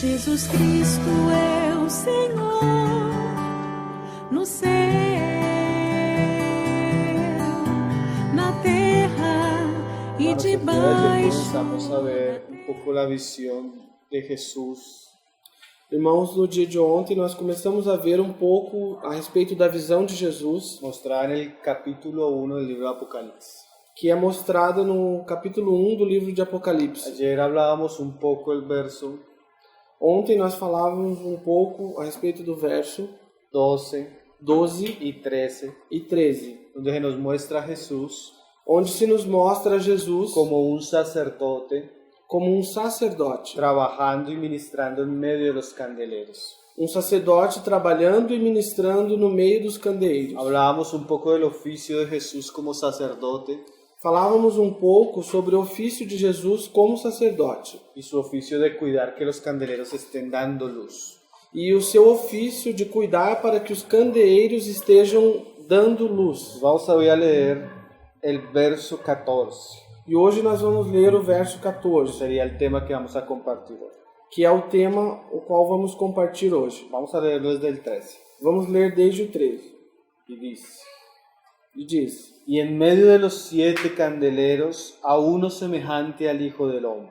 Jesus Cristo é o Senhor no céu, na terra y debaixo. Vamos a ver un poco la visión de Jesús. Irmãos, no dia de ontem nós começamos a ver um pouco a respeito da visão de Jesus, Mostrada en el capítulo 1 del libro de Apocalipsis. que é mostrada no capítulo 1 do livro de Apocalipse. Ayer hablábamos un poco el verso Ontem nós falávamos um pouco a respeito do verso 12 12 y 13, e 13, donde se nos muestra a Jesús onde se nos mostra Jesus como un sacerdote como um sacerdote. trabajando y ministrando en medio de los candeleros. Um sacerdote trabalhando e ministrando no meio dos candeeiros. Hablábamos un poco del oficio de Jesús como sacerdote Falávamos um pouco sobre o ofício de Jesus como sacerdote y su oficio de cuidar que los candeleros estén dando luz. e o seu ofício de cuidar para que os candeeiros estejam dando luz. Vamos a leer el verso 14. E hoje nós vamos ler o verso 14, Sería el tema que vamos a compartir hoy. que é o tema o qual vamos compartilhar hoje. Vamos a leerlo desde el 13. Vamos ler desde o 13. Y dice: E diz: Y en medio de los 7 candeleros, a uno semejante al Hijo del Hombre,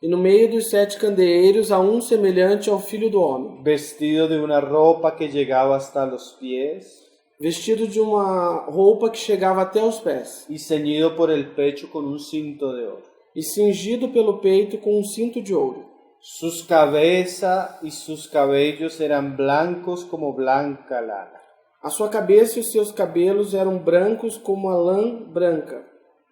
E no meio dos 7 candeeiros há um semelhante ao Filho do Homem, vestido de una ropa que llegaba hasta los pies vestido de uma roupa que chegava até os pés, y ceñido por el pecho con un cinto de oro. e cingido pelo peito com um cinto de ouro. Sus cabezas y sus cabellos eran blancos como blanca lana, A sua cabeça e os seus cabelos eram brancos como a lã branca,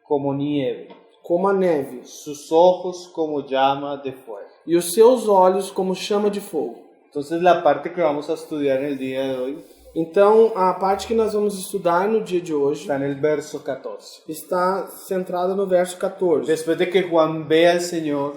como nieve, como a neve, sus ojos como llama de fuego. e os seus olhos como chama de fogo. Entonces la parte que vamos a estudiar en el día de hoy Então, a parte que nós vamos estudar no dia de hoje está en el verso 14. está centrada no verso 14. Después de que Juan ve al Señor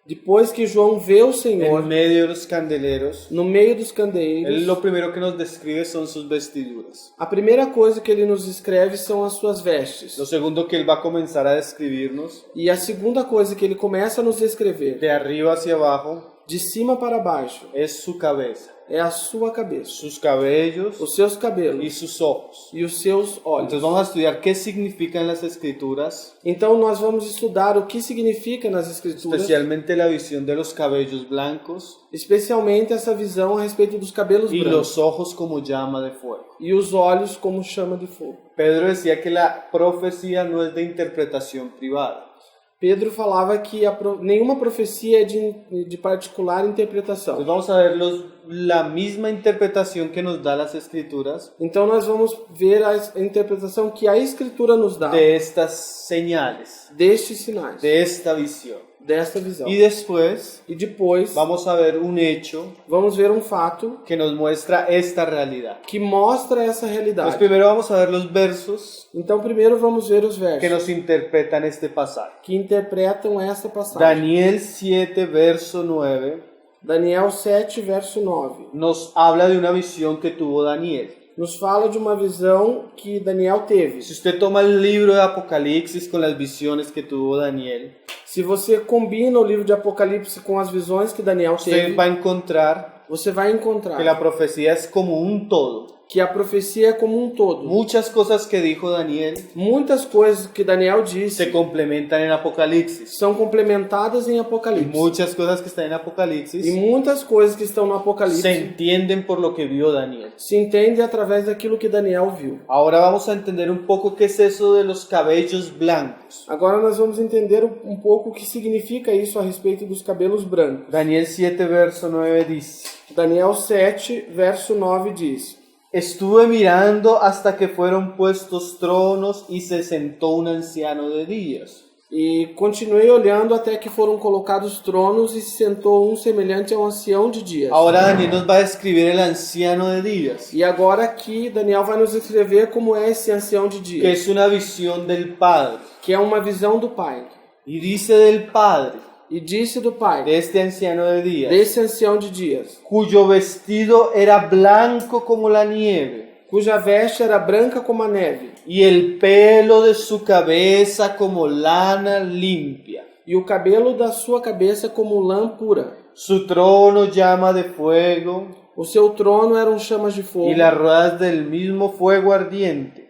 Depois que João vê o Senhor en medio de los candeleros, no meio dos él candeeiros, lo primero que nos describe son sus vestiduras. a primeira coisa que ele nos escreve são as suas vestes. Lo segundo que él va a comenzar a describirnos, E a segunda coisa que ele começa a nos escrever, de arriba hacia abajo, de cima para baixo, es su cabeza, é a sua cabeça, sus cabellos os seus y cabelos sus ojos. e os seus olhos. Entonces vamos a estudiar qué significan las escrituras, Então nós vamos estudar o que significa nas Escrituras, especialmente la visión de los cabellos blancos especialmente essa visão a respeito dos cabelos y brancos los ojos como llama de fuego. e os olhos como chama de fogo. Pedro decía que la profecía no es de interpretación privada. Pedro falava que nenhuma profecia é de particular interpretação. Entonces vamos a ver la misma interpretación que nos da las escrituras Então nós vamos ver a interpretação que a Escritura nos dá de estas señales, destes sinais, de esta visión. desta visão. Y después E depois vamos a ver un hecho vamos ver um fato que nos muestra esta realidad. que mostra essa Pues realidade. primero vamos a ver los versos Então primeiro vamos ver os que versos nos interpretan este pasaje. que interpretam essa passagem. Daniel 7, verso 9, Daniel 7, verso 9. nos habla de una visión que tuvo Daniel. Nos fala de uma visão que Daniel teve. Si usted toma el libro de Apocalipsis con las visiones que tuvo Daniel, Se você combina o livro de Apocalipse com as visões que Daniel usted teve, va a encontrar você vai encontrar que la profecía es como un todo. que a profecia é como um todo. Muchas cosas que dijo Daniel Muitas coisas que Daniel disse se complementan en Apocalipsis. são complementadas em Y Apocalipse. muchas cosas que están en E Apocalipsis muitas coisas que estão no se Apocalipse entienden por lo que vio Daniel. se entende através daquilo que Daniel viu. Ahora vamos a entender un poco qué es eso de los cabellos blancos. Agora nós vamos entender um pouco o que significa isso a respeito dos cabelos brancos. Daniel 7, verso 9 dice: Daniel 7, verso 9 diz: Estuve mirando hasta que fueron puestos tronos y se sentó un anciano de días. E continuei olhando até que foram colocados tronos e se sentou um semelhante ao ancião de dias. Ahora Daniel nos va a describir el anciano de días, E agora aqui Daniel vai nos escrever como é esse ancião de que dias, es una visión del Padre. que é uma visão do Pai. Y dice del Padre, E disse do Pai, de este anciano de días, desse ancião de dias, cuyo vestido era blanco como la nieve, cuja veste era branca como a neve, y el pelo de su cabeza como lana limpia. e o cabelo da sua cabeça como lã pura. Su trono llama de fuego O seu trono eram chamas de fogo y las ruedas del mismo fuego ardiente.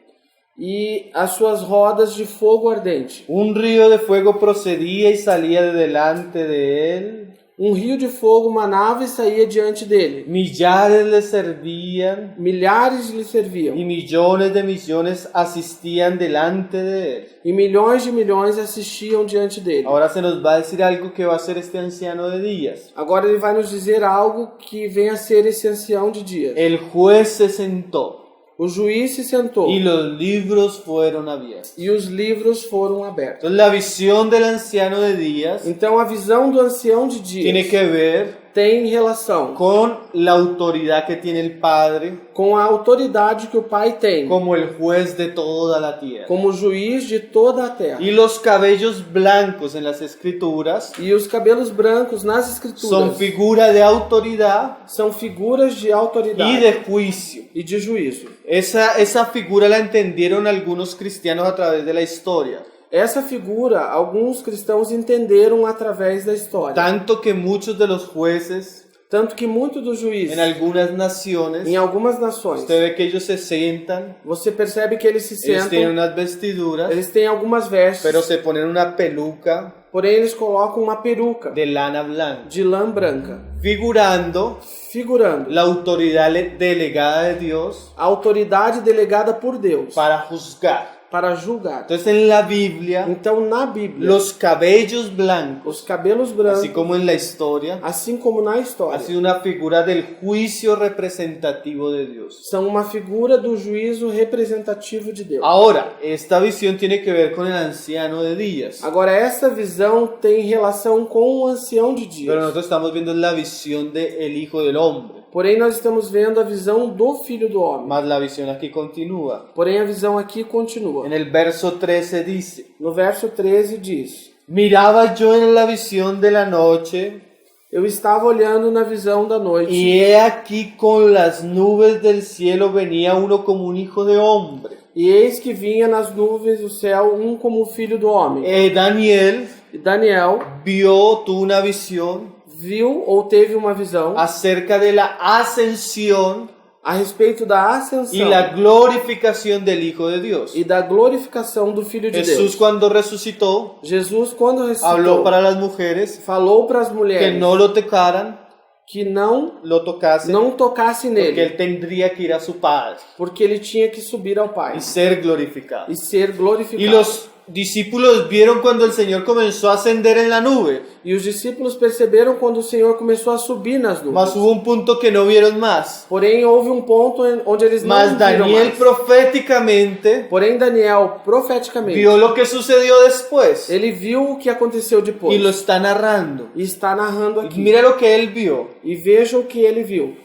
e as suas rodas de fogo ardente. Un río de fuego procedía y salía de delante de él. Rio de fogo manava e saía diante dele. Millares le servían Milhares lhe serviam. y millones de millones asistían delante de él. E milhões de milhões assistiam diante dele. Ahora se nos va a decir algo que va a hacer este anciano de días. Agora ele vai nos dizer algo que vem a ser esse ancião de dias. El juez se sentó O juiz se sentou y los libros fueron abiertos. e os livros foram abertos. Entonces la visión del anciano de días Então a visão do ancião de tiene dias que ver tem relação con la autoridad que tiene el Padre com a autoridade que o Pai tem, como el juez de toda la tierra. como juiz de toda a terra. Y los cabellos blancos en las escrituras E os cabelos brancos nas son escrituras figura de autoridad são figuras de y autoridade de juicio. e de juízo. Esa figura la entendieron algunos cristianos a través de la historia. Essa figura, alguns cristãos entenderam através da história. Tanto que muchos de los jueces Tanto que muitos dos juízes, en algunas naciones, em algumas nações, usted ve que ellos se sientan, você percebe que eles se ellos tienen sentam, unas vestiduras, eles têm algumas vestes, pero se ponen una peluca porém eles colocam uma peruca de lana blanca, de lã branca, figurando figurando la autoridad delegada de Dios a autoridade delegada por Deus para juzgar. para julgar. Entonces en la Biblia, Então, na Bíblia, los cabellos blancos, os cabelos brancos, así como en la historia, assim como na ha história, sido una figura del juicio representativo de Dios. são uma figura do juízo representativo de Deus. Ahora, esta visión tiene que ver con el anciano de días. Agora, essa visão tem relação com o ancião de Pero dias. nosotros estamos viendo la visión del Hijo del Hombre. Porém, nós estamos vendo a visão do Filho do Homem. Mas la visión aquí continúa. Porém, a visão aqui continua. En el verso 13 dice: No verso 13 diz: Miraba yo en la visión de la noche, Eu estava olhando na visão da noite, y he aquí con las nubes del cielo venía uno como un hijo de hombre. e eis que vinha nas nuvens do céu como o Filho do Homem. Daniel E Daniel tuvo una visión viu ou teve uma visão acerca de la ascensión a respeito da ascensão y la glorificación del Hijo de Dios. e da glorificação do Filho de Jesús, Deus. cuando resucitó, Jesus, quando habló ressuscitou, para las mujeres falou para as que mulheres no lo tocaran, que não tocasen, tocasse porque nele, él tendría que ir a su Padre porque ele tinha que subir ao Pai y ser glorificado. e ser Y glorificado. los discípulos vieron cuando el Señor comenzó a ascender en la nube, E os discípulos perceberam quando o Senhor começou a subir nas nuvens. mas hubo un punto que no vieron más. Porém, houve um ponto onde eles não Mas viram Daniel mais. proféticamente Porém, Daniel, profeticamente, vio lo que sucedió después ele viu o que aconteceu depois. y lo está narrando. E está narrando Y aqui. mira lo que él vio, E veja o que ele viu.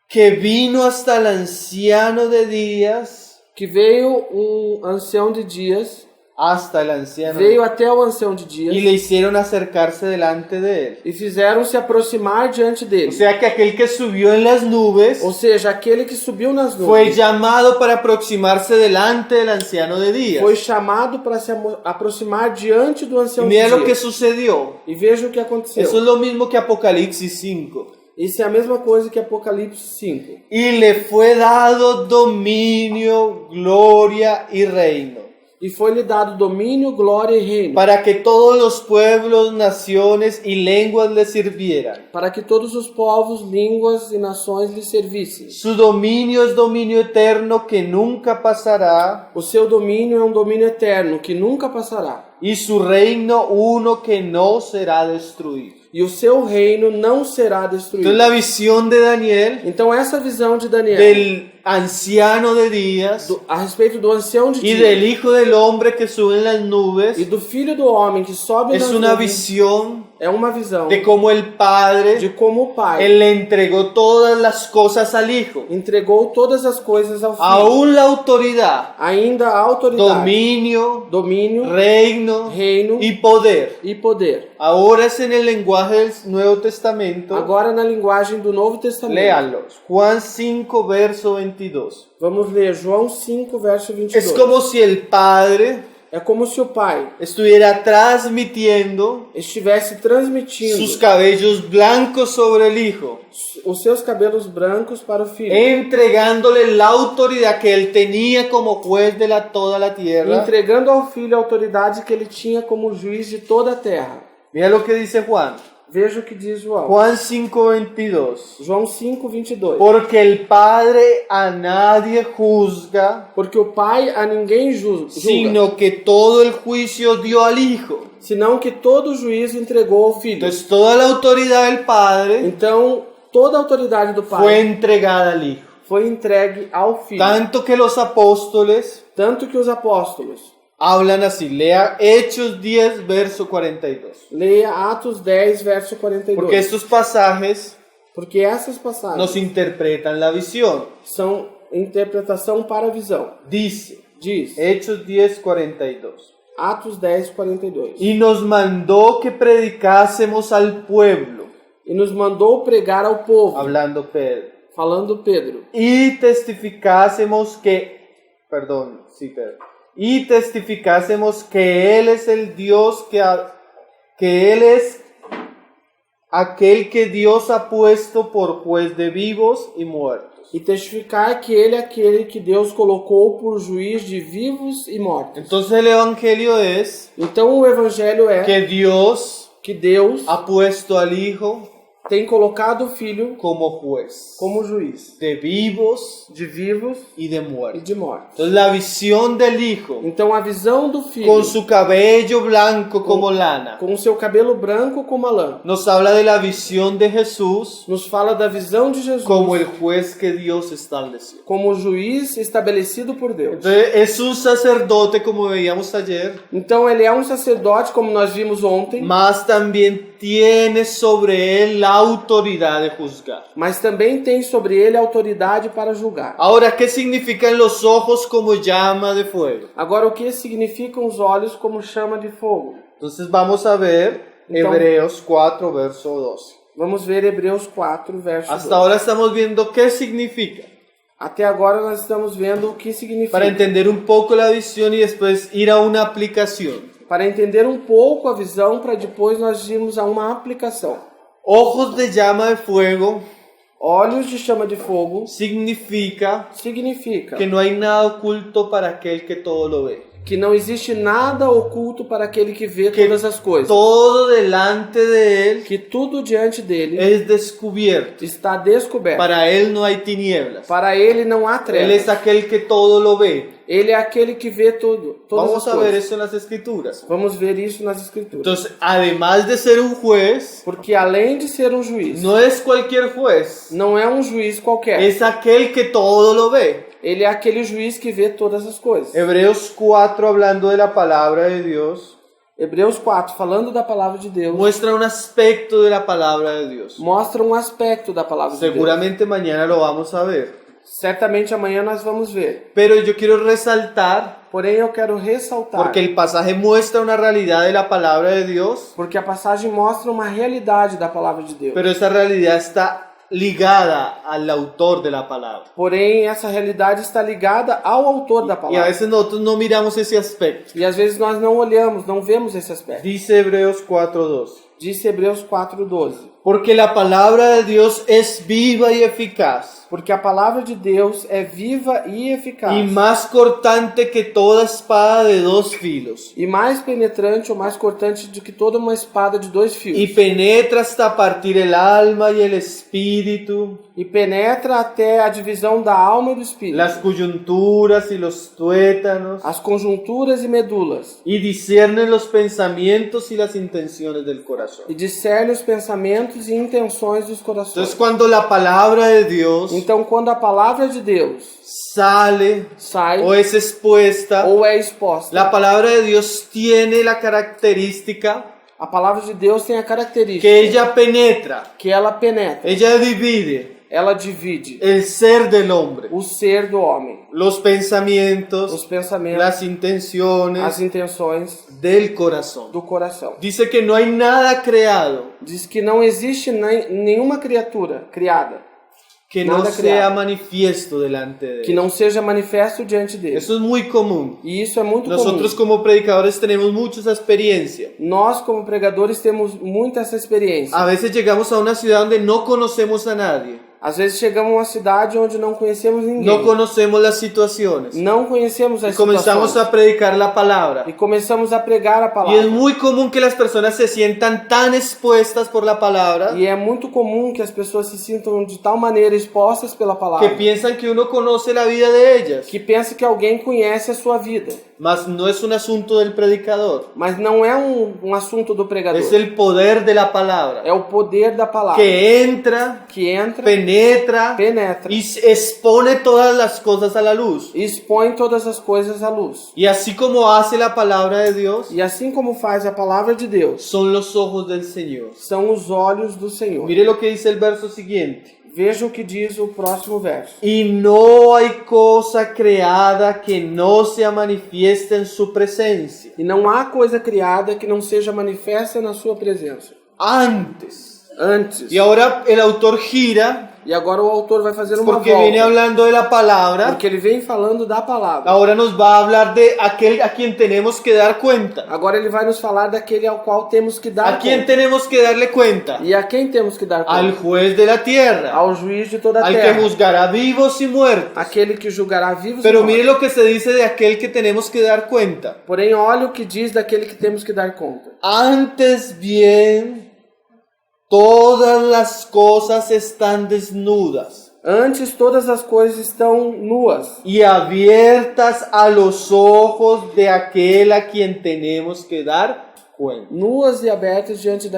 que vino hasta el anciano de días, Que veio um ancião de dias, hasta el anciano, veio até o ancião de y dias, le hicieron acercarse delante de él. e fizeram se aproximar diante O dele. sea que aquel que subió en las nubes Ou seja, aquele que subiu nas fue nuvens llamado para aproximarse delante del anciano de días. foi chamado para se aproximar diante do Y ancião de mira lo que dias. sucedió. E veja o que aconteceu. Eso es lo mismo que Apocalipsis 5. Isso é a mesma coisa que Apocalipse 5. Y le fue dado dominio, gloria y reino, E foi-lhe dado domínio, glória e reino, para que todos los pueblos, naciones y lenguas le sirvieran. para que todos os povos, línguas e nações lhe servissem. Su dominio es dominio eterno que nunca pasará, O seu domínio é um domínio eterno, que nunca passará. y su reino uno que no será destruido. E o seu reino não será destruído. Entonces la visión de Daniel, Então essa visão de Daniel, del anciano de días a respeito do ancião de y dias del Hijo del Hombre que sube en las e nubes, do filho do homem que sobe es nas una nuvens, visión é uma visão de cómo el Padre, de como o Pai Él le entregó todas las cosas al Hijo. entregou todas as coisas ao Filho. Aún la autoridad, Ainda a autoridade, dominio, domínio, reino reino y poder. e poder. Ahora es en el lenguaje del Nuevo Testamento. Agora na linguagem do Novo Testamento. Léanlos. Juan 5, verso 22. Vamos ler João 5, verso 22. Es como si el Padre É como se o pai estuviera transmitiendo estivesse transmitindo sus cabellos blancos sobre el hijo, os seus cabelos brancos para o filho, entregándole la autoridad que él tenía como juez de toda la tierra. entregando ao filho a autoridade que ele tinha como juiz de toda a terra. Mira lo que dice Juan. Veja o que diz João. Juan 5:22. João 5:22. Porque el Padre a nadie juzga, Porque o pai a ninguém julga, sino que todo el juicio dio al Hijo. senão que todo o juízo entregou ao filho. Entonces toda la autoridad del Padre Então, toda a autoridade do fue pai entregada al Hijo. foi entregue ao filho. Tanto que los apóstoles Tanto que os apóstolos, hablan así. Lea Hechos 10, verso 42. leia Atos 10, verso 42. Porque estos pasajes Porque essas passagens nos interpretan la visión. são interpretação para a visão. Dice, Diz, Hechos 10, 42. Atos 10, 42. Y nos mandó que predicásemos al pueblo, E nos mandou pregar ao povo, hablando Pedro, falando Pedro, y testificásemos y testificásemos que Él es el Dios, que Él es aquel que Dios ha puesto por juez de vivos y muertos. e testificar que ele é aquele que Deus colocou por juiz de vivos e mortos. Entonces el evangelio es Então o evangelho é que Dios que Deus ha puesto al Hijo tem colocado o filho como juez como juiz de vivos de vivos y de e muertos. de mortos. Entonces la visión del Hijo, Então a visão do filho, con su cabello blanco como lana, com o seu cabelo branco como a lã, nos habla de la visión de Jesús nos fala da visão de Jesus como el juez que Dios estableció. como juiz estabelecido por Deus. Entonces es un sacerdote, como veíamos ayer, Então ele é um sacerdote, como nós vimos ontem, mas también tiene sobre él la autoridad de juzgar. mas também tem sobre ele autoridade para julgar. Ahora, ¿qué significan los ojos como llama de fuego? Agora, o que significam os olhos como chama de fogo? Entonces vamos a ver Então- Hebreos 4, verso 12. Vamos ver Hebreus 4, verso 2. Hasta ahora estamos viendo qué significa, Até agora nós estamos vendo o que significa. para entender un poco la visión y después ir a una aplicación. Para entender um pouco a visão, para depois nós irmos a uma aplicação. Ojos de llama de fuego Olhos de chama de fogo significa significa que no hay nada oculto para aquel que todo lo ve. que não existe nada oculto para aquele que vê Que todas as coisas. todo delante de él Que tudo diante dele es descubierto. está descoberto. Para él no hay tinieblas. Para ele não há Él trevas. es aquel que todo lo ve. Ele é aquele que vê tudo, todas Vamos as a ver coisas. eso en las escrituras. Vamos ver isso nas escrituras. Entonces, además de ser un juez, Porque além de ser um juiz, no es cualquier juez. não é um juiz qualquer. Es aquel que todo lo ve. Ele é aquele juiz que vê todas as coisas. Hebreos 4, hablando de la palabra de Dios, Hebreus 4, falando da palavra de Deus, muestra un aspecto de la palabra de Dios. mostra um aspecto da palavra de Deus. Seguramente mañana lo vamos a ver. Certamente amanhã nós vamos ver. Pero yo quiero resaltar, Porém, eu quero ressaltar, porque el pasaje muestra una realidad de la palabra de Dios, porque a passagem mostra uma realidade da palavra de Deus. pero esa realidad está ligada al autor de la palabra. Porém, essa realidade está ligada ao autor da Y a palavra. veces nosotros no miramos ese aspecto. E às vezes nós não olhamos, não vemos esse aspecto. Dice Hebreos 4:2. Dice Hebreus 4:12. Porque la palabra de Dios es viva y eficaz, Porque a palavra de Deus é viva e eficaz. y más cortante que toda espada de dos filos, E mais penetrante ou mais cortante do que toda uma espada de dois fios. y penetra hasta partir el alma y el espíritu, E penetra até a divisão da alma e do espírito. las coyunturas y los tuétanos, As conjunturas e medulas. y discierne los pensamientos y las intenciones del corazón. E discerne os pensamentos e intenções dos corações. Entonces, cuando la palabra de Dios Então, quando a palavra de Deus sale sai o es expuesta, ou é exposta, la palabra de Dios tiene la característica a palavra de Deus tem a característica que ella penetra, que ela penetra, ella divide ela divide el ser del hombre, o ser do homem, los os pensamientos, pensamentos, las intenciones as intenções del corazón. do coração. Dice que no hay nada creado Diz que não existe nenhuma criatura criada que no Nada sea criado. manifiesto delante de que Él. não seja manifesto diante dele. Eso es muy común. E isso é muito Nosotros comum. como predicadores tenemos mucha esa experiencia. Nós, como pregadores, temos muito essa experiência. A veces llegamos a una ciudad donde no conocemos a nadie, Às vezes chegamos a uma cidade onde não conhecemos ninguém. no conocemos las situaciones Não conhecemos y as comenzamos situações. a predicar la palabra. E começamos a pregar a Y es palavra. muy común que las personas se sientan tan expuestas por la palabra E é muito comum que as pessoas se sintam de tal maneira expostas pela que palavra piensan que uno conoce la vida de ellas. que pensa que alguém conhece a sua vida. Mas no es un asunto del predicador, Mas não é um assunto do pregador. es el poder de la palabra É o poder da palavra que entra, que entra, penetra penetra y expone todas las cosas a la luz. e expõe todas as coisas à luz. Y así como hace la palabra de Dios, E assim como faz a palavra de Deus, son los ojos del Señor. são os olhos do Senhor. Mire lo que dice el verso siguiente. Veja o que diz o próximo verso. Y no hay cosa creada que no sea manifiesta en su presencia. E não há coisa criada que não seja manifesta na sua presença. Antes. Antes. Y ahora el autor gira E agora o autor vai fazer uma porque viene volta. hablando de la palabra. Porque ele vem falando da palavra. Ahora nos va a hablar de aquel a quien tenemos que dar cuenta. Agora ele vai nos falar daquele ao qual temos que dar ¿A quién conta. tenemos que darle cuenta? E a quem temos que dar conta? Al juez de la tierra, Ao juiz de toda a al que terra. juzgará vivos y muertos. Aquele que julgará vivos e Pero mortos. mire lo que se dice de aquel que tenemos que dar cuenta. Porém, olha o que diz daquele que temos que dar conta. Antes bien, todas las cosas están desnudas Antes todas as coisas estão nuas y abiertas a los ojos de aquel a quien tenemos que dar cuenta. nuas e abertas diante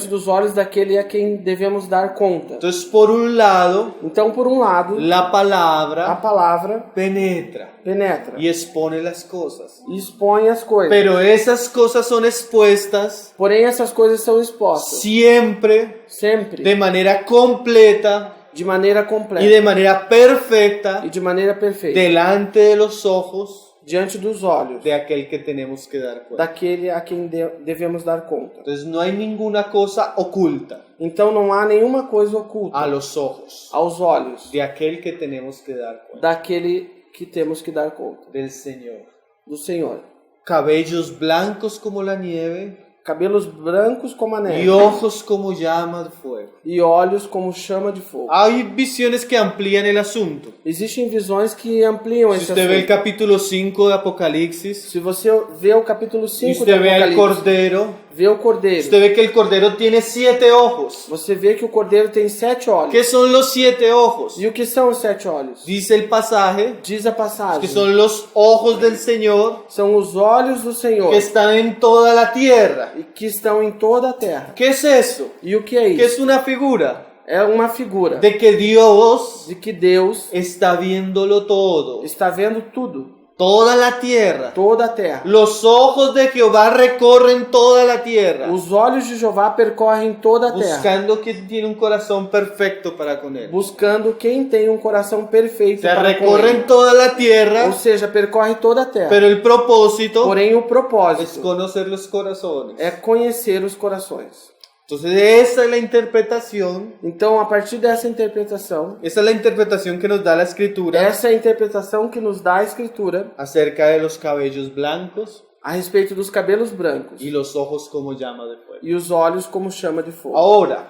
dos olhos daquele a quem devemos dar conta. Entonces, por un lado, Então, por um lado, la a palabra palavra penetra penetra y expone las cosas. e expõe as coisas. Pero esas cosas son expuestas Porém, essas coisas são expostas siempre sempre de manera completa de maneira y completa de manera perfecta e de maneira perfeita delante de los ojos diante dos olhos de aquel que tenemos que dar cuenta. daquele a quem devemos dar conta. Entonces no hay ninguna cosa oculta Então, não há nenhuma coisa oculta a los ojos aos olhos de aquel que tenemos que dar cuenta, daquele que temos que dar conta, del Señor. do Senhor. Cabellos blancos como la nieve Cabelos brancos como a y neve ojos como llama de fuego. e olhos como chama de fogo. Hay visiones que amplían el asunto. Existem visões que ampliam Si esse usted ve el assunto. capítulo 5 de Apocalipsis, Se você vê o capítulo y 5 do usted ve al Apocalipse, cordero, vê o cordeiro. usted ve que el cordero tiene 7 ojos. Você vê que o cordeiro tem 7 olhos. ¿Qué son los 7 ojos? E o que são os 7 olhos? Dice el pasaje Diz a que passagem. son los ojos del Señor São os olhos do Senhor que están en toda la tierra. e que estão em toda a terra. ¿Qué es eso? E o que é Que es isso? una figura É uma figura de que Dios de que Deus está viéndolo todo, está vendo tudo, toda la tierra. toda a terra. Los ojos de Jehová recorren toda la tierra, Os olhos de Jeová percorrem toda a terra, buscando quien tiene un corazón perfecto para con él. buscando quem tem um coração perfeito O sea, para com recorren ele. toda la tierra, Ou seja, percorre toda a terra. pero el propósito Porém, o es propósito conocer los corazones. é conhecer os corações. Entonces, esa es la interpretación. Então, a partir dessa interpretação, Esa es la interpretación que nos da la Escritura essa é a interpretação que nos dá a Escritura acerca de los cabellos blancos a respeito dos cabelos brancos y los ojos como llama de fuego. e os olhos como chama de fogo. Ahora,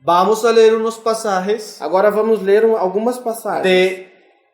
vamos a leer unos pasajes Agora vamos ler algumas passagens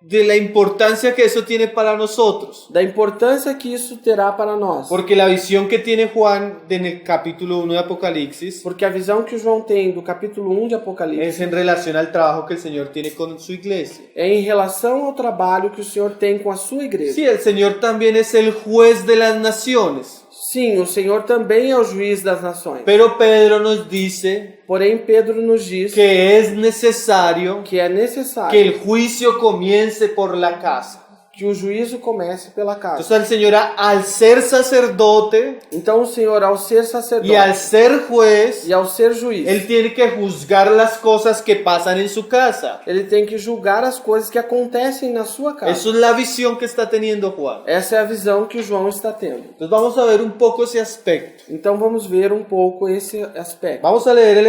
de la importancia que eso tiene para nosotros. da importância que isso terá para nós. Porque la visión que tiene Juan en el capítulo 1 de Apocalipsis Porque a visão que João tem do capítulo 1 de Apocalipse es en relación al trabajo que el Señor tiene con su iglesia. é em relação ao trabalho que o Senhor tem com a sua igreja. Sí, el Señor también es el juez de las naciones. Sim, o Senhor também é o juiz das nações. Pero Pedro nos dice Porém, Pedro nos diz que es necesario que é necessário que el juicio comience por la casa. que o juízo comece pela casa. Entonces el Señor, al ser sacerdote Então o Senhor, ao ser sacerdote y al ser juez, e ao ser juiz, Él tiene que juzgar las cosas que pasan en su casa. ele tem que julgar as coisas que acontecem na sua casa. Eso es la visión que está teniendo Juan. Essa é a visão que João está tendo. Entonces vamos a ver un poco ese aspecto. Então vamos ver um pouco esse aspecto. Vamos a leer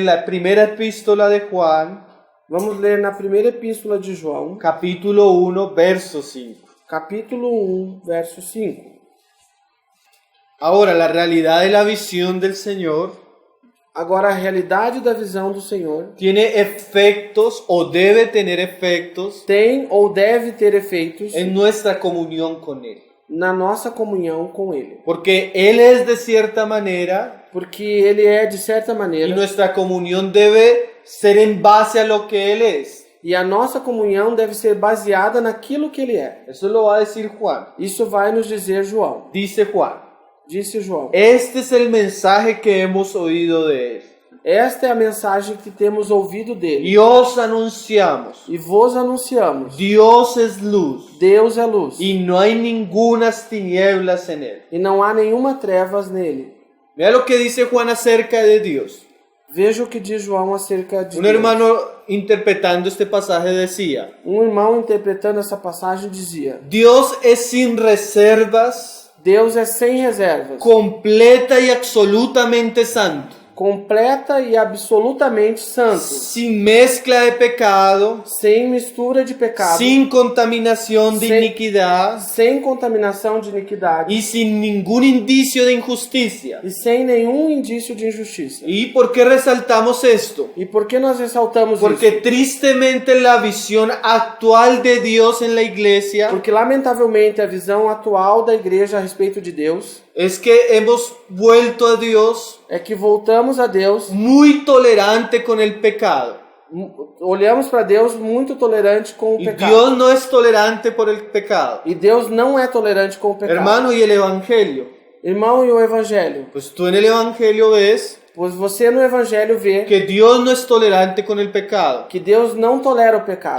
la primera epístola de Juan, Vamos ler na primeira epístola de João, capítulo 1, verso 5. capítulo 1, verso 5. Ahora, la realidad de la visión del Señor Agora, a realidade da visão do Senhor tiene efectos o debe tener efectos tem ou deve ter efeitos en nuestra comunión con Él. na nossa comunhão com Ele. Porque Él es de cierta manera Porque Ele é, de certa y maneira, nuestra comunión debe ser en base a lo que Él es. e a nossa comunhão deve ser baseada naquilo que Ele é. Eso lo va a decir Juan. Isso vai nos dizer João. Dice Juan, Disse João. este es el mensaje que hemos oído de Él. Esta é a mensagem que temos ouvido dele. Y os anunciamos, E vos anunciamos. Dios es luz Deus é luz. y no hay ningunas tinieblas en Él. E não há nenhuma trevas nele. Mira lo que dice Juan acerca de Dios. Veja o que diz João acerca de Un Deus. hermano interpretando este pasaje decía, Um irmão interpretando essa passagem dizia: Dios es sin reservas, Deus é sem reservas, completa y absolutamente santo, completa e absolutamente santo, sin mezcla de pecado, sem mistura de pecado, sin contaminación de Sin- iniquidad sem contaminação de iniquidade y sin ningún indicio de injusticia. e sem nenhum indício de injustiça. ¿Y por qué resaltamos esto? E por que nós ressaltamos Porque isso? tristemente la visión actual de Dios en la iglesia Porque lamentavelmente a visão atual da igreja a respeito de Deus es que hemos vuelto a Dios é que voltamos a Deus, muy tolerante con el pecado. olhamos para Deus muito tolerante com o Y pecado. Dios no es tolerante por el pecado. E Deus não é tolerante com o pecado. Hermano, ¿y el evangelio? Irmão, e o evangelho? Pues tú en el evangelio ves Pois você no evangelho vê que Dios no es tolerante con el pecado. que Deus não tolera o pecado.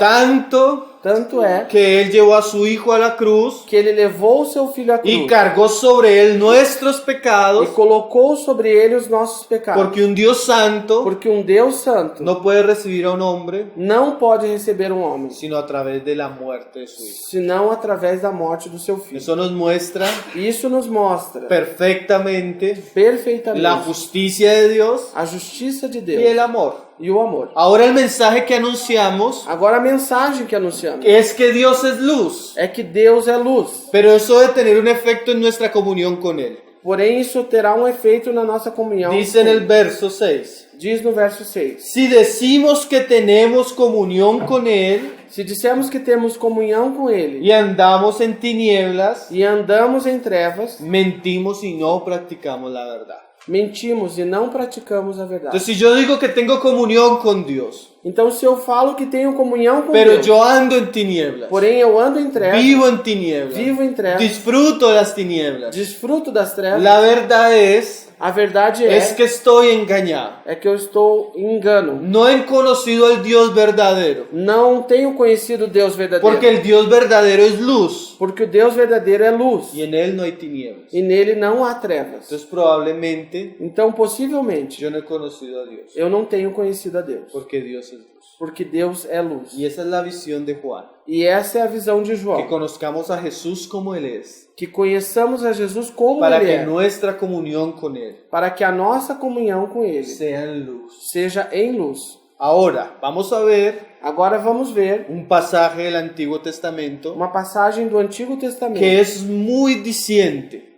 Tanto é que Él llevó a su Hijo a la cruz que ele levou o seu filho à cruz y cargó sobre Él nuestros e pecados, colocou sobre ele os nossos pecados. porque un Dios santo Porque um Deus santo no puede recibir a un hombre não pode receber um homem, sino a través de la muerte de su Hijo. senão através da morte do seu filho. Eso nos muestra Isso nos mostra perfectamente perfeitamente la justicia de Dios a justiça de y Deus el amor. e o amor. Ahora el mensaje que anunciamos Agora a mensagem que anunciamos es que Dios es luz, é que Deus é luz. pero eso debe tener un efecto en nuestra comunión con Él. Porém, isso terá um efeito na nossa comunhão. Dice en el verso 6, Diz no verso 6. si decimos que tenemos comunión con Él Se dissermos que temos comunhão com Ele y andamos en tinieblas, e andamos em trevas, mentimos y no practicamos la verdad. mentimos e não praticamos a verdade. Entonces si yo digo que tengo comunión con Dios, Então, se eu falo que tenho comunhão com pero Deus, yo ando en tinieblas, porém eu ando em trevas, vivo en tinieblas, vivo em trevas, disfruto de las tinieblas, desfruto das trevas, la verdad es a verdade que estoy engañado. é que eu estou em engano. No he conocido al Dios verdadero, Não tenho conhecido o Deus verdadeiro. porque el Dios verdadero es luz Porque o Deus verdadeiro é luz. y en Él no hay tinieblas. E nele não há trevas. Entonces probablemente Então, possivelmente, yo no he conocido a Dios, eu não tenho conhecido a Deus. porque Dios es luz. Porque Deus é luz. Y esa es la visión de Juan, E essa é a visão de que João. conozcamos a Jesús como Él es, Que conheçamos a Jesus como para Ele que é. nuestra comunión con Él Para que a nossa comunhão com Ele sea en luz. seja em luz. Ahora, vamos a ver Agora vamos ver un pasaje del Antiguo Testamento uma passagem do Antigo Testamento que es muy diciente.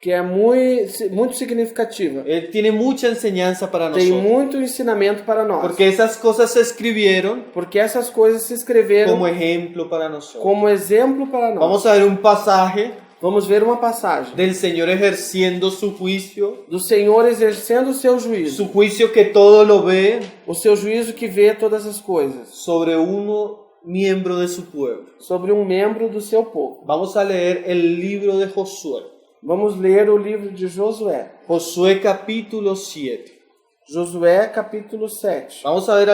que é muito significativa. Él tiene mucha enseñanza para Tem nosotros, muito ensinamento para nós. porque esas cosas se escribieron Porque essas coisas se escreveram como ejemplo para nosotros. como exemplo para nós. Vamos a ver un pasaje Vamos ver uma passagem del Señor ejerciendo su juicio, do Senhor exercendo o seu juízo. su juicio que todo lo ve O seu juízo que vê todas as coisas. sobre uno miembro de su pueblo. Sobre um membro do seu povo. Vamos a leer el libro de Josué. Vamos ler o livro de Josué. Josué capítulo 7. Josué capítulo 7. Vamos a ver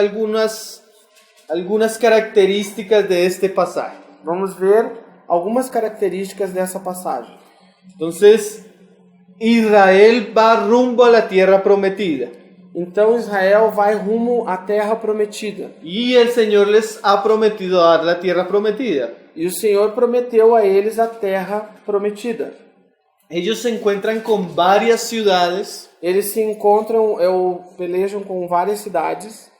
algunas características de este pasaje. Vamos ver algumas características dessa passagem. Entonces, Israel va rumbo a la tierra prometida. Então Israel vai rumo à terra prometida. Y el Señor les ha prometido dar la tierra prometida. E o Senhor prometeu a eles a terra prometida. Ellos se encuentran con varias ciudades Eles se encontram, pelejam com várias cidades.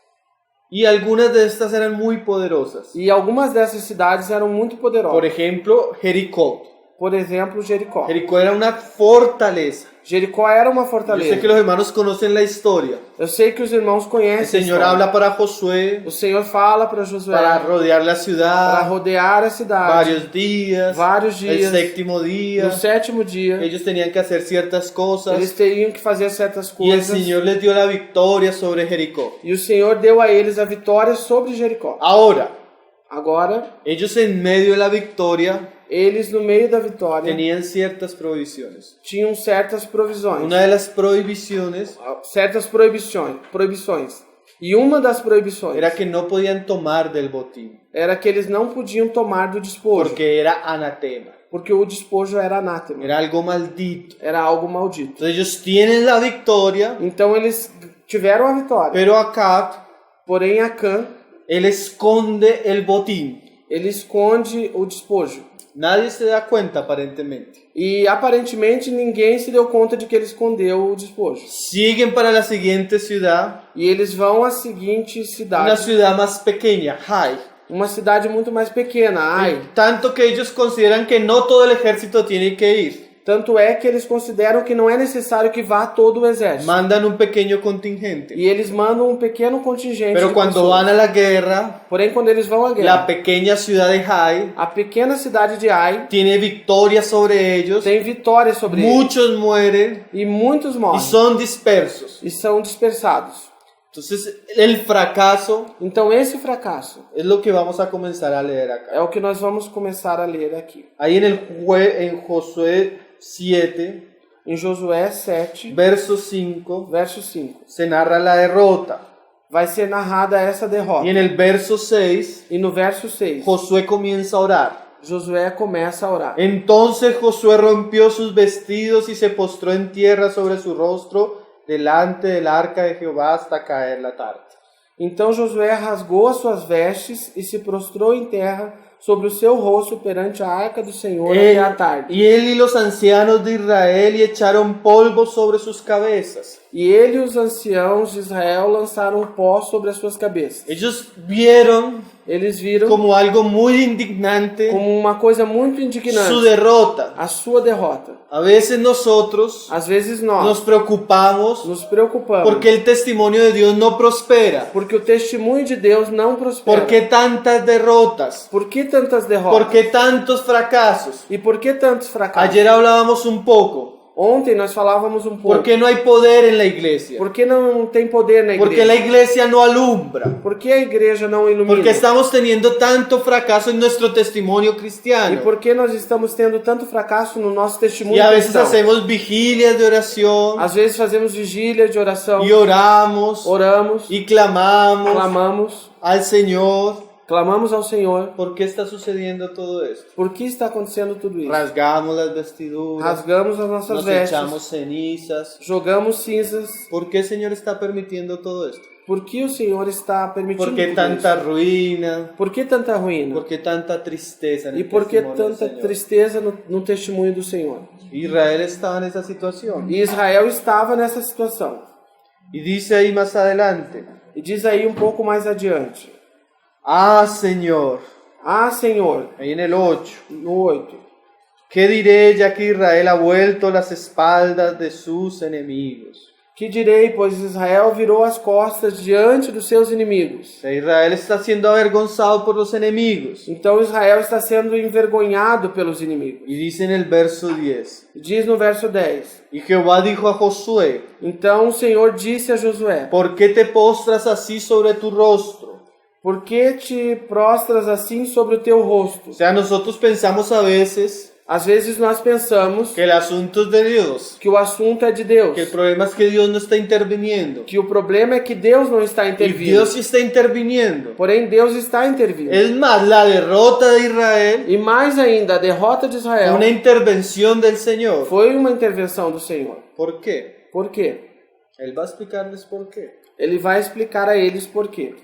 y algunas de estas eran muy poderosas. E algumas dessas cidades eram muito Por poderosas. ejemplo, Jericó. Por exemplo, Jericó. Jericó era una fortaleza. Jericó era uma Yo sé fortaleza. que los hermanos conocen la historia. Eu sei que os irmãos El conhecem. a Señor história. habla para Josué O Senhor fala para Josué para rodear la para ciudad rodear a cidade. varios días. Vários El dias. séptimo día, No sétimo dia, ellos tenían que hacer ciertas eles cosas teriam que fazer certas y el coisas. Señor les dio la victoria sobre Jericó. E o Senhor deu a eles a vitória sobre Jericó. Ahora, Agora, ellos en medio de la victoria eles no meio da vitória tenían ciertas provisiones. tinham certas provisões. Una de las prohibiciones Certas proibições. E uma das proibições era que no podían tomar del botín, era que eles não podiam tomar do despojo, porque era anatema, porque o despojo era anátema, era algo maldito. era algo maldito. Entonces ellos tienen la victoria, Então eles tiveram a vitória. pero Acab, Porém, Acã, él esconde el botín. ele esconde o despojo. Nadie se da cuenta aparentemente. E aparentemente ninguém se deu conta de que ele escondeu o despojo. Siguen para la siguiente ciudad, E eles vão à seguinte una cidade, ciudad más pequeña, Hai. uma cidade muito mais pequena, Ai. Tanto que ellos consideran que no todo el ejército tiene que ir. Tanto é que eles consideram que não é necessário que vá todo o exército. Mandan un pequeño contingente. E eles mandam um pequeno contingente Pero de cuando pessoas. van a la guerra, Porém, quando eles vão à la guerra, pequeña ciudad de Hai a pequena cidade de Ai tiene victoria sobre ellos. tem vitória sobre eles. Muchos mueren E muitos y morrem. son dispersos. E são dispersados. Entonces, el fracaso Então, esse fracasso es lo que vamos a comenzar a leer acá. é o que nós vamos começar a ler aqui. Ahí en Josué 7, Em Josué 7, verso 5, verso 5. se narra la derrota. Vai ser narrada essa derrota. Y en el verso 6, E no verso 6, Josué comienza a orar. Josué começa a orar. Entonces Josué rompió sus vestidos y se postró en tierra sobre su rostro delante del arca de Jehová hasta caer la tarde. Então Josué rasgou as suas vestes e se prostrou em terra sobre o seu rosto perante a arca do Senhor até a tarde. Y él y los ancianos de Israel y echaron polvo sobre sus cabezas. E ele e os anciãos de Israel lançaram pó sobre as suas cabeças. Ellos vieron Eles viram como algo muy indignante como uma coisa muito su indignante derrota. a sua derrota. A veces nosotros Às vezes nos nós preocupamos nos preocupamos porque el testimonio de Dios no prospera. porque o testemunho de Deus não prospera. ¿Por qué tantas derrotas? Por que tantas derrotas? ¿Por qué tantos fracasos? E por que tantos fracassos? Ayer hablábamos un poco. Ontem nós falávamos um pouco. ¿Por qué no hay poder en la iglesia? Por que não tem poder na igreja? Porque la iglesia no alumbra. Por que a igreja não ilumina? Porque estamos teniendo tanto fracaso en nuestro testimonio E cristiano. por que nós estamos tendo tanto fracasso no nosso testemunho Y a veces cristão? hacemos vigilias de oración Às vezes fazemos vigília de oração, y oramos oramos, y clamamos clamamos, al Señor. clamamos ao Senhor. ¿Por qué está sucediendo todo esto? Por que está acontecendo tudo isso? Rasgamos las vestiduras, Rasgamos as nossas nos vestes, echamos cenizas. jogamos cinzas. ¿Por qué el Señor está permitiendo todo esto? Por que o Senhor está permitindo ¿Por qué tudo tanta isso? ruina? Por que tanta ruína? ¿Por qué tanta tristeza en E el por que testimonio del tanta Señor? tristeza no testemunho do Senhor? Israel estaba en esa situación. E Israel estava nessa situação. Y dice ahí más adelante, E diz aí um pouco mais adiante: ah Señor, Ah, Senhor, ahí en el 8, no 8. ¿qué diré ya que Israel ha vuelto las espaldas de sus enemigos? Que direi, pois Israel virou as costas diante dos seus inimigos. O sea, Israel está siendo avergonzado por los enemigos. Então Israel está sendo envergonhado pelos inimigos. Y dice en el verso 10, Diz no verso 10: y Jehová dijo a Josué, Então o Senhor disse a Josué: ¿por qué te postras así sobre tu rostro? Por que te prostras assim sobre o teu rosto? O sea, nosotros pensamos a veces Às vezes nós pensamos que el asunto es de Dios, que o assunto é de Deus, que el problema es que Dios no está interviniendo. que o problema é que Deus não está Y intervindo. Dios sí está interviniendo. Porém, Deus está intervindo. Es más, la derrota de Israel E mais ainda, a derrota de fue Israel una intervención del Señor. foi uma intervenção do Senhor. ¿Por qué? Por quê? Él va a explicarles por qué. Ele vai explicar a eles por quê.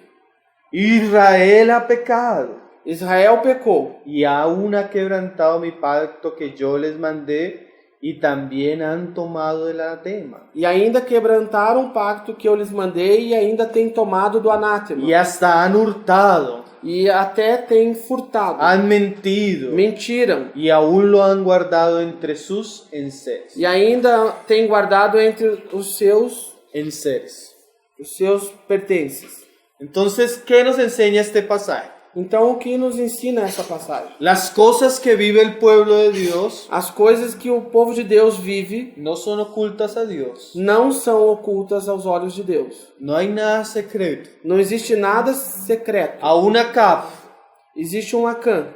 Israel ha pecado Israel pecou y aún ha quebrantado mi pacto que yo les mandé y también han tomado el anatema. e ainda quebrantaram o pacto que eu lhes mandei e ainda têm tomado do anátema. Y hasta han hurtado, E até têm furtado, han mentido mentiram y aún lo han guardado entre sus enseres. e ainda têm guardado entre os seus pertences. Entonces, ¿qué nos enseña este pasaje? Então, o que nos ensina essa passagem? Las cosas que vive el pueblo de Dios As coisas que o povo de Deus vive no son ocultas a Dios. não são ocultas aos olhos de Deus. No hay nada secreto. Não existe nada secreto. Aún Acab, Existe um Acã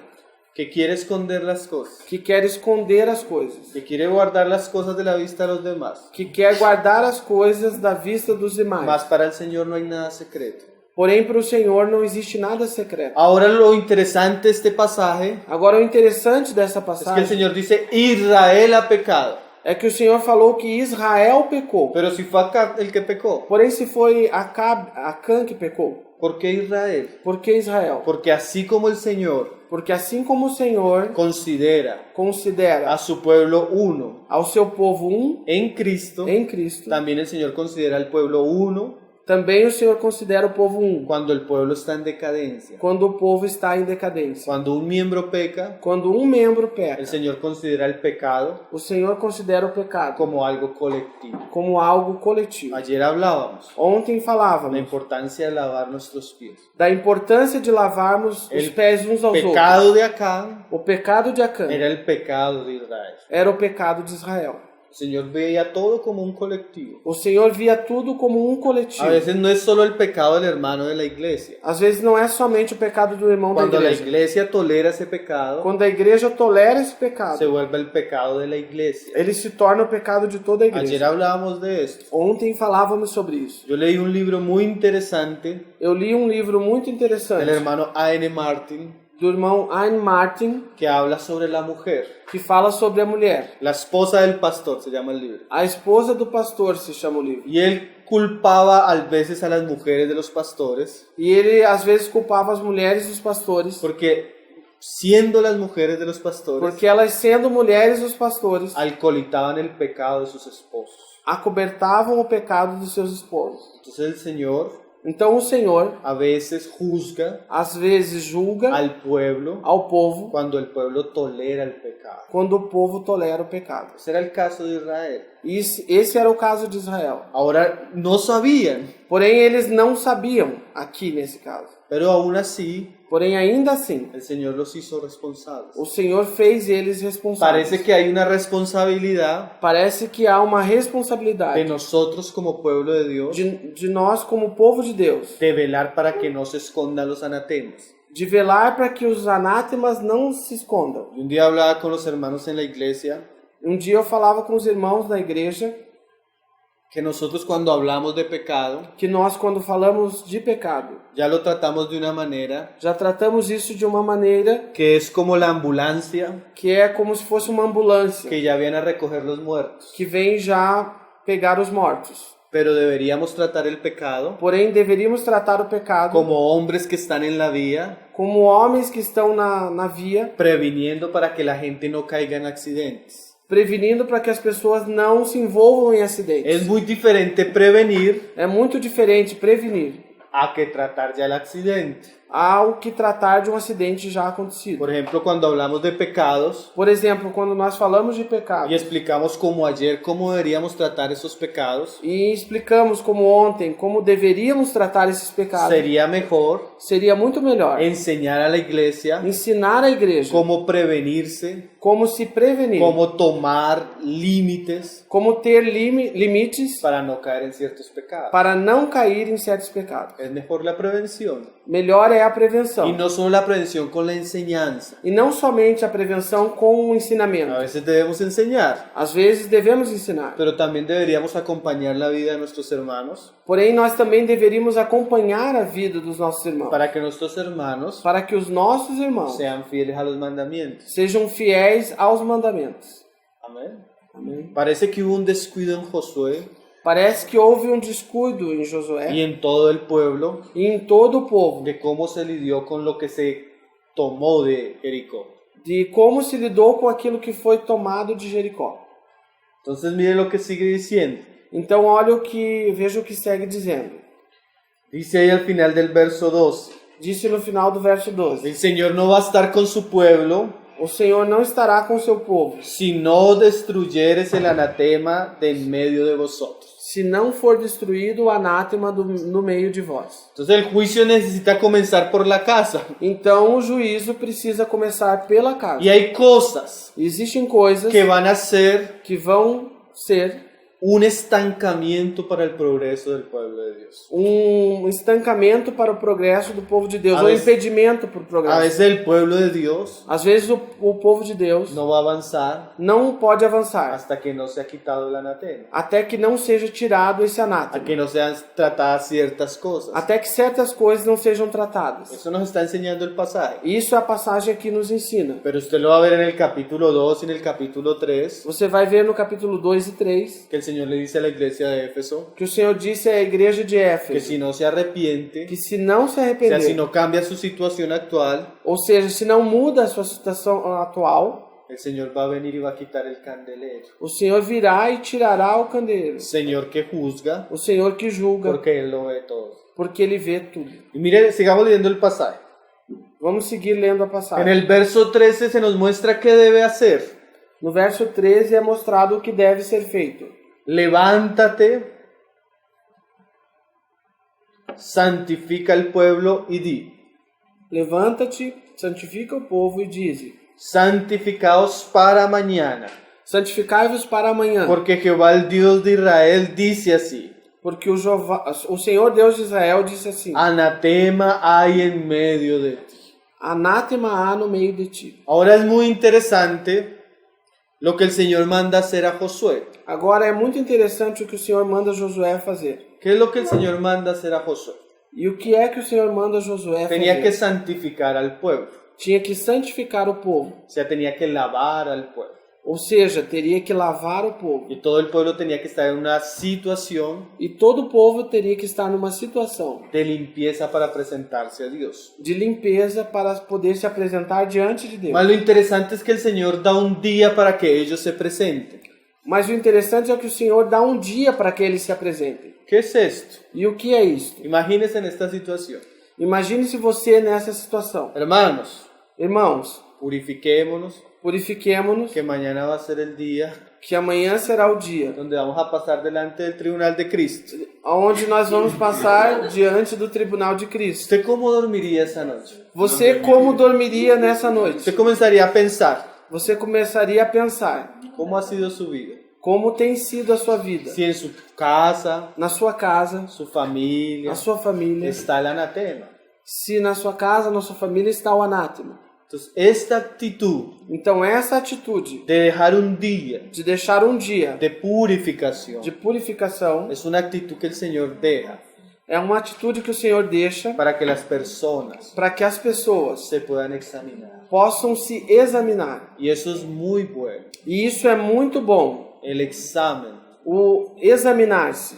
que quiere esconder las cosas, que quer esconder as coisas, que quiere guardar las cosas de la vista de los demás. que quer guardar as coisas da vista dos demais. Mas para el Señor no hay nada secreto. Porém, para o Senhor não existe nada secreto. Ahora lo interesante de este pasaje Agora, o interessante dessa es que el passagem Señor dice, Israel ha pecado. é que o Senhor falou que Israel pecou. Pero si fue Acab el que pecou, Porém, se foi Acã que pecou, ¿por qué Israel? por que Israel? Porque así como el Señor Porque assim como o Senhor considera considera a su pueblo uno ao seu povo en Cristo, em Cristo, también el Señor considera al pueblo uno também o Senhor considera o povo cuando el pueblo está en decadencia. quando o povo está em decadência. Cuando un miembro peca, Quando um membro peca, el Señor considera el pecado o Senhor considera o pecado como algo colectivo. como algo coletivo. Ayer hablábamos Ontem de la falávamos importancia de lavar nuestros pies. da importância de lavarmos os El pés uns aos outros. pecado de Acab O pecado de Acã era el pecado de Israel. era o pecado de Israel. El Señor veía todo como un colectivo. O Senhor via tudo como um coletivo. A veces no es solo el pecado del hermano de la iglesia. Às vezes não é somente o pecado do irmão da Cuando la igreja. iglesia tolera ese pecado, Quando a igreja tolera esse se pecado, vuelve el pecado de la iglesia. ele se torna o pecado de toda a Ayer igreja. hablábamos de esto. Ontem falávamos sobre isso. Yo leí un libro muy interesante Eu li um livro muito del interessante hermano A.N. Martin do irmão Ian Martin, que habla sobre la mujer. que fala sobre a mulher. La esposa del pastor se llama el libro. A esposa do pastor se chama o livro. Y él culpaba a veces a las mujeres de los pastores E ele às vezes culpava as mulheres dos pastores, porque siendo las mujeres de los pastores porque elas, sendo mulheres dos pastores, alcoholitaban el pecado de sus esposos. acobertavam o pecado dos seus esposos. Entonces el Señor Então o Senhor a veces juzga às vezes julga al pueblo ao povo cuando el pueblo tolera el pecado. quando o povo tolera o pecado. Ese era el caso de Israel. E esse era o caso de Israel. Ahora no sabían, Porém, eles não sabiam aqui nesse caso. pero aún así Porém, ainda assim, el Señor los hizo responsables. o Senhor fez eles responsáveis. Parece que hay una responsabilidad Parece que há uma de responsabilidade nosotros como pueblo de Dios de nós como povo de Deus, de velar para que no se escondan los anatemas. de velar para que os anátemas não se escondam. Y un día hablaba con los hermanos en la iglesia Dia eu falava com os irmãos da igreja que nosotros cuando hablamos de pecado que nós, quando falamos de pecado, ya lo tratamos de una manera já tratamos isso de uma maneira que es como la ambulancia que é como se fosse uma ambulância que ya viene a recoger los muertos. que vem já pegar os mortos. Pero deberíamos tratar el pecado Porém, deveríamos tratar o pecado como hombres que están en la vía, como homens que estão na via, previniendo para que la gente no caiga en accidentes. prevenindo para que as pessoas não se envolvam em acidentes. Es muy diferente prevenir É muito diferente prevenir a que tratar ya el accidente. ao que tratar de um acidente já acontecido. Por ejemplo, cuando hablamos de pecados Por exemplo, quando nós falamos de pecado y explicamos como ayer cómo deberíamos tratar esos pecados, e explicamos como ontem como deveríamos tratar esses pecados, sería mejor seria muito melhor enseñar a la iglesia ensinar a igreja cómo prevenirse, como se prevenir, cómo tomar límites como ter limites para no caer en ciertos pecados. para não cair em certos pecados. Es mejor la prevención Melhor é é a Y prevenção. no solo la prevención con la enseñanza. E não somente a prevenção com o A ensinamento. veces debemos enseñar, Às vezes devemos ensinar. pero también deberíamos acompañar la vida de nuestros hermanos Porém, nós também deveríamos acompanhar a vida dos nossos irmãos. para que nuestros hermanos Para que os nossos irmãos sean fieles a los mandamientos. sejam fiéis aos mandamentos. Amén. Amém. Parece que hubo un descuido en Josué Parece que houve um descuido em y Josué en todo el pueblo e em todo o povo de cómo se lidió con lo que se tomó de Jericó. de como se lidou com aquilo que foi tomado de Jericó. Entonces mire lo que sigue diciendo. Então, olha veja o que segue dizendo. Dice ahí al final del verso 12. Disse no final do verso 12: El Señor no va a estar con su pueblo O Senhor não estará com seu povo, si no destruyeres el anatema de en medio de vosotros. se não for destruído o anátema no meio de vós. Entonces el juicio necesita comenzar por la casa. Então, o juízo precisa começar pela casa. Y hay cosas Existem coisas que van a ser que vão ser un estancamiento para el progreso del pueblo de Dios. estancamento para o progresso do povo de Deus, A ou vezes- impedimento para o A progresso. veces el pueblo de Dios Às vezes o povo de Deus no va a avanzar não pode avançar hasta que no se ha quitado el anatema, até que não seja tirado esse hasta anátema, que no sean tratadas ciertas cosas. até que certas coisas não sejam tratadas. Eso nos está enseñando el pasaje. Isso a passagem aqui nos ensina. Pero usted lo va a ver en el capítulo 2 y en el capítulo 3, Você vai ver no capítulo 2 e 3 que el Señor le dice a la iglesia de Éfeso que o Senhor disse à igreja de que Éfeso si no se arrepiente, que se não se o sea, arrepender, si no cambia su situación actual, ou seja, se não muda a sua situação atual, el Señor va a venir y va a quitar el candelero. o Senhor virá e tirará o candeeiro. Señor que juzga, O Senhor que julga, porque Él lo ve todo. porque Ele vê tudo. Y mire, sigamos leyendo el pasaje. Vamos seguir lendo a En passagem. el verso 13 se nos muestra qué debe hacer. No verso 13 é mostrado o que deve ser feito. Levántate, santifica el pueblo y di: Levanta-te, santifica o povo e dize: santificaos para mañana, santificai-vos para amanhã, porque Jehová el Dios de Israel dice así: porque o Senhor Deus de Israel disse assim: anatema hay en medio de ti. anátema há no meio de ti. Ahora es muy interesante lo que el Señor manda hacer a Josué. Agora é muito interessante o que o Senhor manda Josué fazer. ¿Qué es lo que el Señor manda hacer a Josué? E o que é que o Senhor manda Josué Tenía que fazer? santificar al pueblo, Tinha que santificar o povo, o sea, tenía que lavar al pueblo. ou seja, teria que lavar o povo. Y todo el pueblo tenía que estar en una situación E todo o povo teria que estar numa situação de limpieza para presentarse a Dios. de limpeza para poder se apresentar diante de Deus. Mas lo interesante es que el Señor da un día para que ellos se presenten. Mas o interessante é que o Senhor dá um dia para que eles se apresentem. ¿Qué es esto? E o que é isto? Imagínense en esta situación. Imagine-se você nessa situação. Hermanos, Irmãos, purifiquémonos, purifiquemo-nos, que mañana va a ser el día que amanhã será o dia donde vamos a pasar delante del tribunal de Cristo. onde nós vamos passar diante do tribunal de Cristo. ¿Usted cómo dormiría esa noche? Você como dormiria nessa noite? Usted comenzaría a pensar, Você começaria a pensar ¿cómo ha sido su vida? como tem sido a sua vida. Si en su casa, Na sua casa, su familia, na sua família. está el anatema. Se na sua casa, na sua família está o anátema. Entonces, esta actitud Então essa atitude de dejar un día de deixar um dia de purificación de purificação es una actitud que el Señor deja é uma atitude que o Senhor deixa para que las personas para que as pessoas se puedan examinar. possam se examinar. Y eso es muy bueno, E isso é muito bom, el examen o examinar-se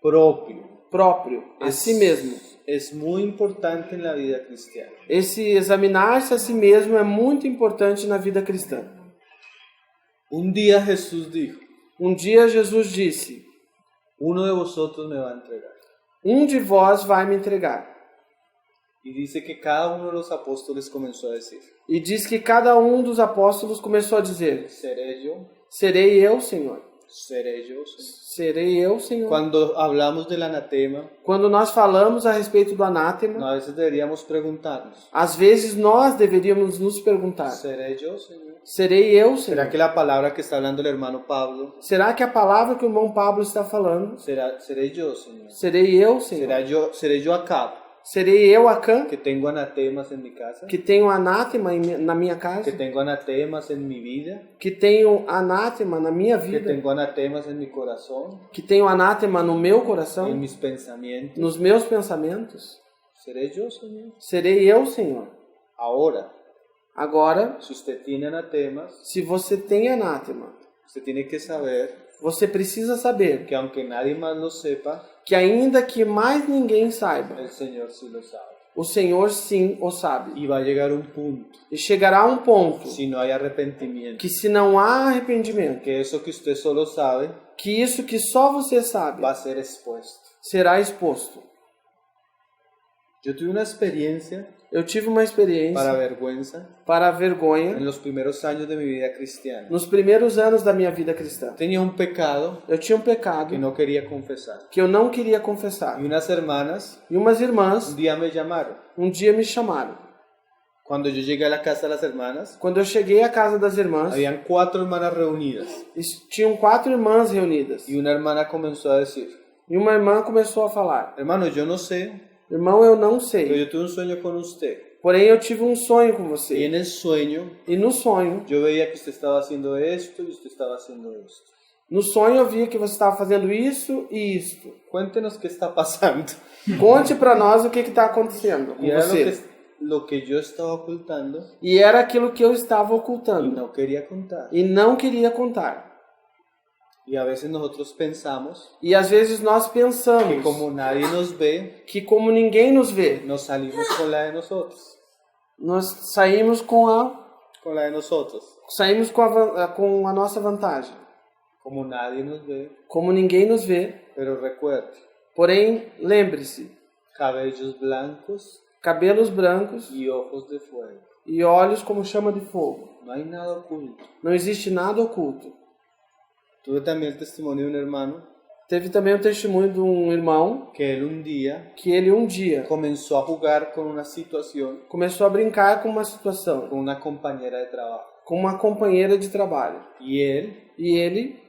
propio. próprio, a si mesmo. Es muy importante en la vida cristiana. Esse examinar-se a si mesmo é muito importante na vida cristã. Un día Jesús dijo: Um dia Jesus disse: uno de vosotros me va a entregar. um de vós vai me entregar. Y dice que cada uno de los apóstoles comenzó a decir: E diz que cada um dos apóstolos começou a dizer: ¿seré yo? serei eu, Senhor. ¿Seré yo? Señor? Serei eu, Senhor. Cuando hablamos del anatema, Quando nós falamos a respeito do anátema, a veces deberíamos preguntarnos: às vezes nós deveríamos nos perguntar: ¿seré yo, Señor? serei eu, ¿Será Senhor? que la palabra que está hablando el hermano Pablo, Será que a palavra que o irmão Pablo está falando, seré yo, Señor? serei eu, Senhor? ¿Seré yo Acab? Serei eu Acã, que tengo anatemas en mi casa, que tenho anátema na minha casa, que tengo anatemas en mi vida, que tenho anátema na minha que vida, tengo anatemas en mi corazón, que tenho anátema no meu en coração, mis pensamientos. nos meus pensamentos? ¿Seré yo, Señor? Serei eu, Senhor. Ahora, Agora, si usted tiene anatemas, se você tem anátema, usted tiene que saber você precisa saber que aunque nadie más lo sepa, que ainda que mais ninguém saiba, el Señor sí lo sabe. o Senhor sim o sabe. Y va a llegar un punto, E chegará um ponto si no hay arrepentimiento, que se não há arrependimento, que eso que usted solo sabe que isso que só você sabe va a ser expuesto. será exposto. Yo tuve una experiencia Eu tive uma experiência para vergüenza para a vergonha en los primeros años de mi vida cristiana. nos primeiros anos da minha vida cristã. Tenía un pecado Eu tinha um pecado que no quería confesar. que eu não queria confessar. Y unas hermanas E umas irmãs un día me llamaron. um dia me chamaram. Cuando yo llegué a la casa de las hermanas, Quando eu cheguei à casa das irmãs, habían 4 hermanas reunidas. tinham 4 irmãs reunidas. Y una hermana comenzó a decir, E uma irmã começou a falar: hermano, yo no sé, Irmão, eu não pero sei. yo tuve un sueño con usted. Porém, eu tive um sonho com Y você. en el sueño E no sonho, yo veía que usted estaba haciendo esto y usted estaba haciendo esto. no sonho eu via que você estava fazendo isso e isto. Cuéntenos qué está pasando. Conte para nós o que está acontecendo com Y era você. lo que yo estaba ocultando E era aquilo que eu estava y ocultando no quería contar. e não queria contar. Y a veces nosotros pensamos E às vezes nós que pensamos como nadie nos ve, que como ninguém nos vê, nos salimos con la de nosotros. nós saímos com a nossa vantagem. Como nadie nos ve, Como ninguém nos vê, pero recuerde, porém, lembre-se, cabellos blancos cabelos brancos y ojos de fuego. e olhos como chama de fogo. No hay nada oculto. Não existe nada oculto. Tuve también el testimonio de un hermano Teve também o testemunho de um irmão que él un día que ele um dia comenzó a jugar con una situación começou a brincar com uma situação, con una compañera de trabajo. com uma companheira de trabalho. Y él E ele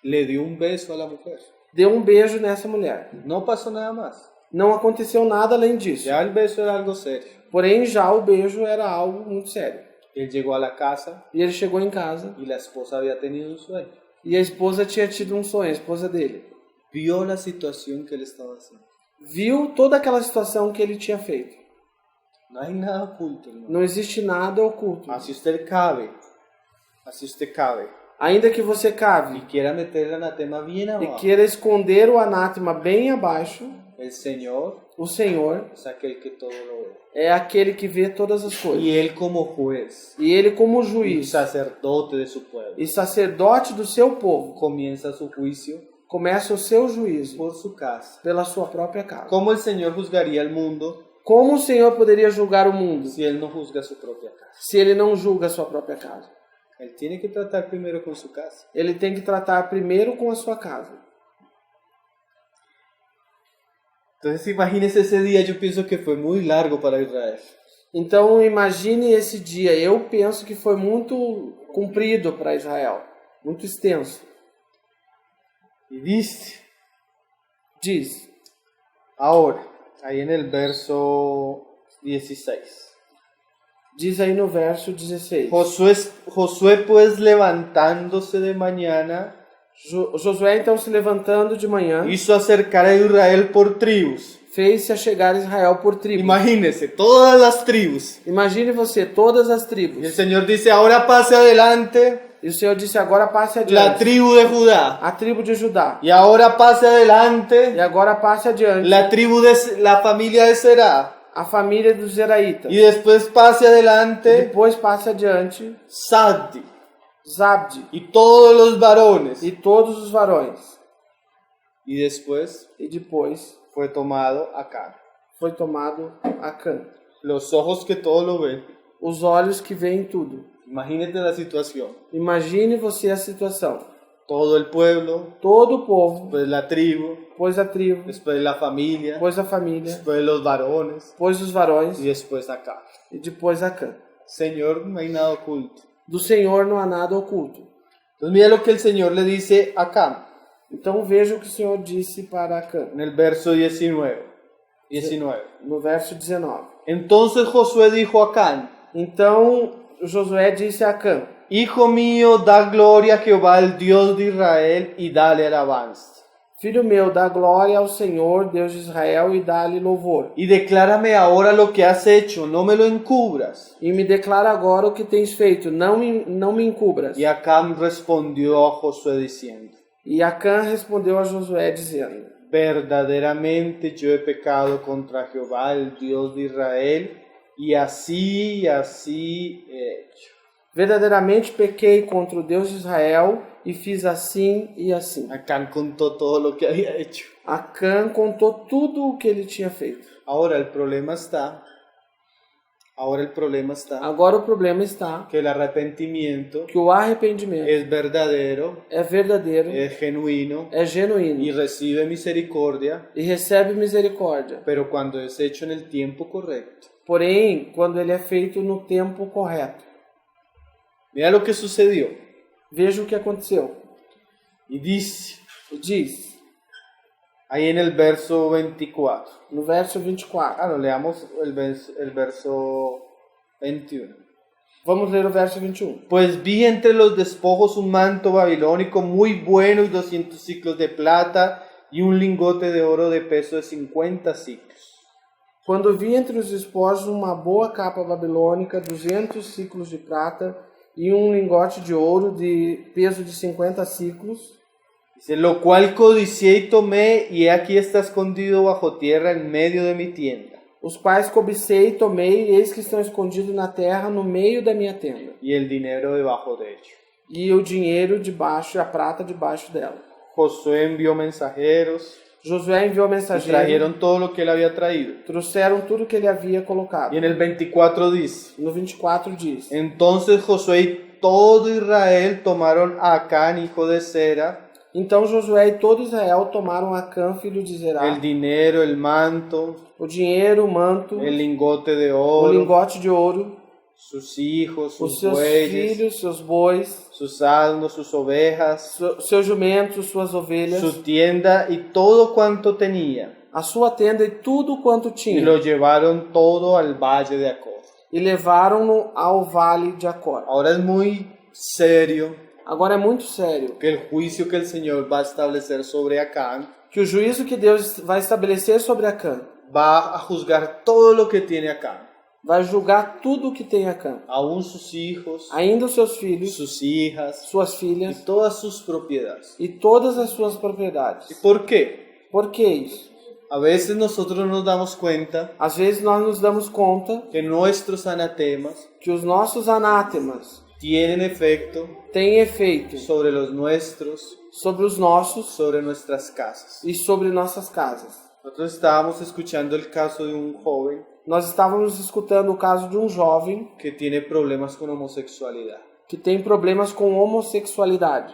le dio un beso a la mujer. deu um beijo nessa mulher. No pasó nada más. Não aconteceu nada além disso. Ya el beso era algo serio. Porém, já o beijo era algo muito sério. Él llegó a la casa E ele chegou em casa y la esposa había tenido un sueño. e a esposa tinha tido um sonho, a esposa dele. Vio la situación que él estaba haciendo. Viu toda aquela situação que ele tinha feito. No hay nada oculto, hermano. Não existe nada oculto. Así usted cabe Ainda que você y cave quiera meter el anatema bien e abajo, queira esconder o anátema bem abaixo, el Señor o Senhor es aquel que todo lo ve. é aquele que vê todas as coisas. Y él como juez E ele, como y juiz sacerdote de su pueblo, e sacerdote do seu povo, comienza su juicio começa o seu juízo por su casa. pela sua própria casa. ¿Cómo el Señor juzgaría el mundo Como o Senhor poderia julgar o mundo si él no juzga su propia casa? se ele não julga a sua própria casa? Él tiene que tratar primero con su casa. Ele tem que tratar primeiro com a sua casa. Entonces imagínese ese día, yo pienso que fue muy largo para Israel. Então imagine esse dia. Eu penso que foi muito comprido para Israel, muito extenso. Y dice, Diz, ahora, ahí en el verso 16. diz aí no verso 16. Josué pues levantándose de mañana, Josué então se levantando de manhã, hizo acercar a Israel por tribus. fez-se a chegar a Israel por tribos. Imagínese, todas las tribus. Imagine você, todas as Y el tribos. Señor dice, ahora pase adelante E o Senhor disse, agora passe la adiante. tribu de Judá. A tribo de Judá. Y ahora pase E adelante agora passe adiante. la familia de Será. A família dos Zeraítas. Y después pase adelante Depois passe adiante Zabdi Zabdi y todos los varones. e todos os varões. Y después E depois fue tomado Acán. foi tomado Acã. Los ojos que todo lo ven. Os olhos que veem tudo. Imagínate la situación. Imagine você a situação. Todo el pueblo, Todo o povo, después la tribu, depois a tribo, después la familia, depois a família, después los varones depois os varões y después Acán. e depois Acã. Señor, no hay nada oculto. Do Senhor não há nada oculto. Entonces mira lo que el Señor le dice a Acán Então veja o que o Senhor disse para Acã. en el verso 19. 19. no verso 19. Entonces Josué dijo a Acán: Então Josué disse a Acã: Hijo mío, da gloria a Jehová, el Dios de Israel, y dale alabanza. Filho meu, dá glória ao Senhor, Deus de Israel, e dá-lhe louvor. Y declárame ahora lo que has hecho, no me lo encubras. E me declara agora o que tens feito, não me encubras. Y Acán respondió a Josué diciendo: E Acã respondeu a Josué, dizendo: Verdaderamente yo he pecado contra Jehová, el Dios de Israel, y así he hecho. Verdadeiramente pequei contra o Deus de Israel e fiz assim e assim. Acán contó todo lo que había hecho. Acã contou tudo o que ele tinha feito. Ahora el problema está Agora o problema está que el arrepentimiento que o arrependimento es verdadero, é verdadeiro, es genuino é y genuíno recibe misericordia, e recebe misericórdia. pero cuando es hecho en el tiempo correcto. Porém, quando ele é feito no tempo correto. Mira lo que sucedió. Veja o que aconteceu. Y dice, Diz, ahí en el verso 24. no verso 24. Ah, no, leamos el verso 21. Vamos ler o verso 21. Pues vi entre los despojos un manto babilónico muy bueno y 200 ciclos de plata y un lingote de oro de peso de 50 ciclos. Quando vi entre os despojos uma boa capa babilônica, 200 ciclos de prata e um lingote de ouro de peso de 50 ciclos, Dice, lo cual codicié y tomé, y he aquí está escondido bajo tierra en medio de mi tienda. os quais cobicei e tomei, e eis que estão escondidos na terra no meio da minha tenda. Y el dinero debajo de ello. E o dinheiro debaixo, e a prata debaixo dela. Josué envió mensajeros Josué enviou y mensageiros, trajeron todo lo que él había traído. trouxeram tudo que ele havia colocado. Y en el 24 dice, No 24 diz: entonces Josué y todo Israel tomaron a Acán, hijo de Zera, Então Josué e todo Israel tomaram Acã, filho de Zerá, el dinero, el manto, o dinheiro, o manto, el lingote de o oro, lingote de ouro, sus hijos, os sus seus bueyes, filhos, seus bois, sus asnos, sus ovejas, seus jumentos, suas ovelhas, su tienda y todo cuanto tenía. a sua tenda e tudo quanto Y tinha, lo llevaron todo al valle de Acor. e levaram-no ao vale de Acor. Ahora es muy serio Agora é muito sério que el juicio que el Señor va a establecer sobre Acán que o juízo que Deus vai estabelecer sobre Acã va a juzgar todo lo que tiene Acán, vai julgar tudo o que tem Acã, aún sus hijos, ainda os seus filhos, sus hijas suas y filhas todas sus propiedades. e todas as suas ¿Y propriedades. por qué? Por que isso? A veces nosotros nos damos cuenta Às vezes nós nos damos conta que nuestros anatemas que os nossos anátemas tienen efecto têm efeito sobre los nuestros, sobre os nossos sobre nuestras casas. e sobre nossas casas. Nosotros estábamos escuchando el caso de un joven Nós estávamos escutando o caso de um jovem que tiene problemas con homosexualidad. que tem problemas com homossexualidade.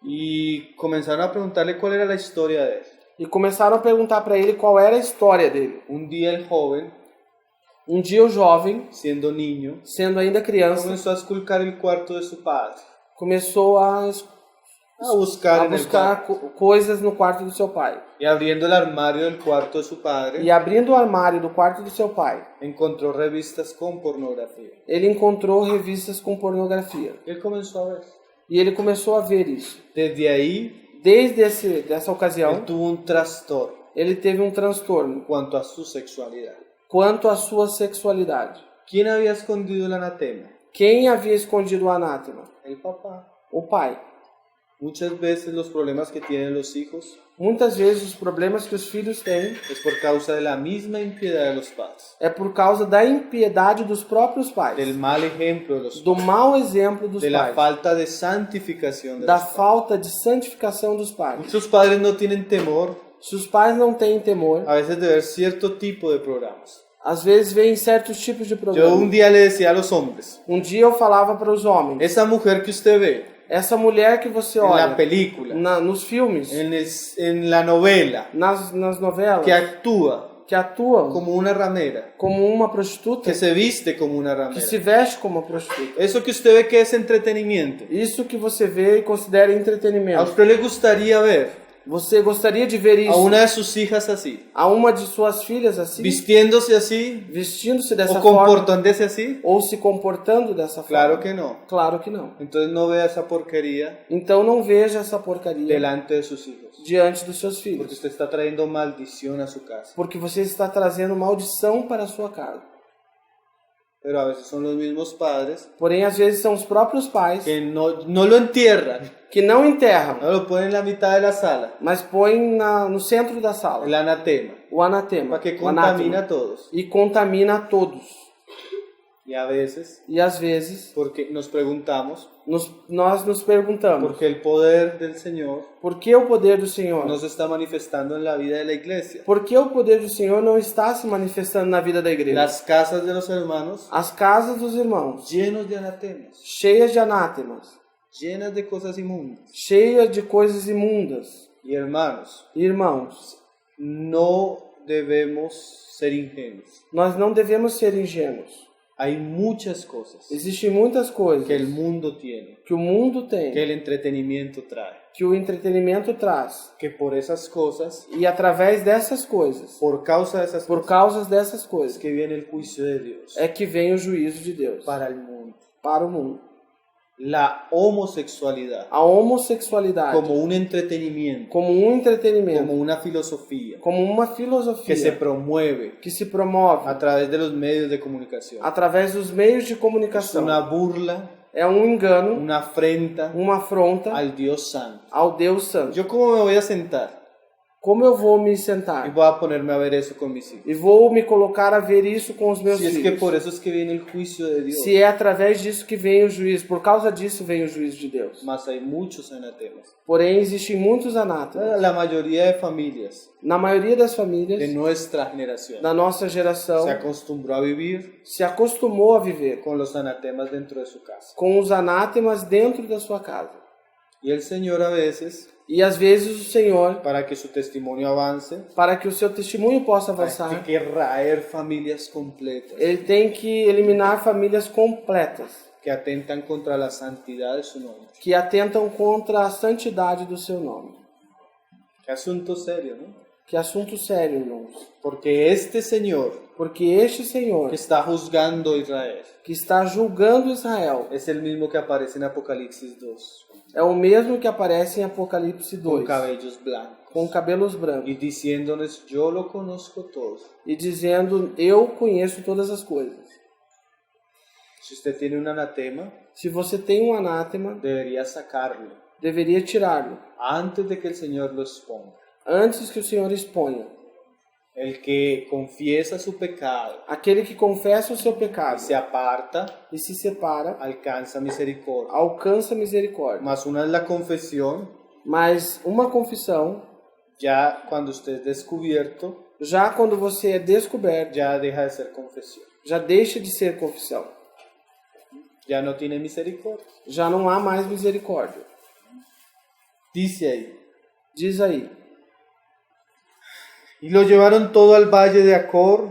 Y comenzaron a preguntarle cuál era la historia de él. E começaram a perguntar para ele qual era a história dele. Un día el joven, Um dia o jovem, siendo niño, sendo ainda criança, comenzó a esculcar el cuarto de su padre, começou a buscar en el buscar cuarto. coisas no quarto do seu pai. Y abriendo el armario del cuarto de su padre, E abrindo o armário do quarto do seu pai, encontró revistas con pornografía. ele encontrou revistas com pornografia. Él comenzó a ver. E ele começou a ver isso. Desde ahí, Dessa él ocasião, tuvo un trastorno ele teve um transtorno en cuanto a su sexualidad. quanto à sua sexualidade. ¿Quién había escondido el anatema? Quem havia escondido o anátema? El papá. O pai. Muchas veces los problemas que tienen los hijos Muitas vezes os problemas que os filhos têm es por causa de la misma impiedad de los padres, é por causa da impiedade dos próprios pais, del mal ejemplo de los do padres, mau exemplo dos de la pais, falta de santificación de da los padres. falta de santificação dos pais. Muchos padres no tienen temor Se os pais não têm temor, a veces de ver cierto tipo de programas. às vezes veem certos tipos de Yo un programas. día le decía a los hombres, Um dia eu falava para os homens, esa mujer que usted ve essa mulher que você en la olha película, nos filmes, en la novela, nas novelas, que actúa que atuam como una ramera, como uma prostituta, que se viste como una que ramera. se veste como uma prostituta. Eso que usted ve que es entretenimiento, Isso que você vê e considera ¿a entretenimento. usted le gustaría ver Você gostaria de ver a isso una de sus hijas así, a uma de suas filhas assim, vistiéndose así vestindo-se dessa o forma comportándose así? ou se comportando dessa Claro forma? que no. Claro que não. Entonces no vea esa porquería Então não veja essa porcaria delante de sus hijos, diante dos seus porque filhos, usted está trayendo maldición a su casa. porque você está trazendo maldição para a sua casa. Pero a veces son los mismos padres Porém, às vezes são os próprios pais que no lo entierran, que não enterram, no lo ponen en la mitad de la sala, mas põem no centro da sala el anatema, o anatema, para que o anátema, contamina a todos. e contamina a todos. Y a veces, E às vezes porque nos preguntamos, nós nos perguntamos, porque el poder del Señor por que o poder do Senhor? no se está manifestando en la vida de la iglesia. Por que o poder do Senhor não está se manifestando na vida da igreja? Las casas de los hermanos As casas dos irmãos, llenos de anatemas, cheias de anátemas, llenas de cosas inmundas. cheias de coisas imundas. Y hermanos, Irmãos, no debemos ser ingenuos. nós não devemos ser ingênuos. Hay muchas cosas Existem muitas coisas que el mundo tiene, que o mundo que tem, el entretenimiento trae, que o entretenimento traz. que por esas cosas, E através dessas coisas, por causa de esas por cosas, causa dessas coisas, que viene el juicio de Dios é que vem o juízo de Deus para el mundo. para o mundo. La homosexualidad A homossexualidade como un entretenimiento, como um entretenimento, como una filosofía como uma que se filosofia promueve que se promove a través de los medios de comunicación. através dos meios de Es comunicação. una burla, É um engano, una afrenta uma afronta al Dios Santo. ao Deus Santo. ¿Yo cómo me voy a sentar Como eu vou me y sentar voy a ponerme a ver eso con mis hijos? e vou me colocar a ver isso com os meus Si es que filhos? por eso es que viene el juicio de Dios. Se é através disso que vem o juízo, por causa disso vem o juízo de Deus. Mas hay muchos anatemas. Porém, existem muitos anátemas. La mayoría de familias Na maioria das de famílias nuestra generación da nossa geração se acostumbró a vivir se acostumou a viver con los anatemas dentro de su casa. com os anátemas dentro da sua casa. Y el Señor a veces, E às vezes o Senhor, para que su testimonio avance, para que o seu testemunho possa hay avançar, que raer familias completas ele tem que eliminar famílias completas que atentan contra la santidad de su nombre. que atentam contra a santidade do seu nome. Qué asunto serio, ¿no? Que assunto sério, irmãos. Porque este Señor Porque este Senhor que está juzgando a Israel que está julgando Israel es el mismo que aparece en Apocalipsis 2, é o mesmo que aparece em Apocalipse con 2, cabellos blancos, com cabelos brancos, y diciéndonos, yo lo conozco todo. e dizendo, eu conheço todas as coisas. Si usted tiene un anatema, Se você tem um anátema, debería sacarlo deveria tirá-lo, antes de que el Señor lo exponga. antes que o Senhor exponha. El que confiesa su pecado Aquele que confessa o seu y pecado se aparta, e se separa, alcanza misericordia. alcança misericórdia. Más una es la confesión, Mas uma confissão, ya cuando usted es descubierto, já quando você é descoberto, ya deja de ser confesión. já deixa de ser confissão. Ya no tiene misericordia. Já não há mais misericórdia. Dice ahí. Diz aí. Y lo llevaron todo al valle de Acor,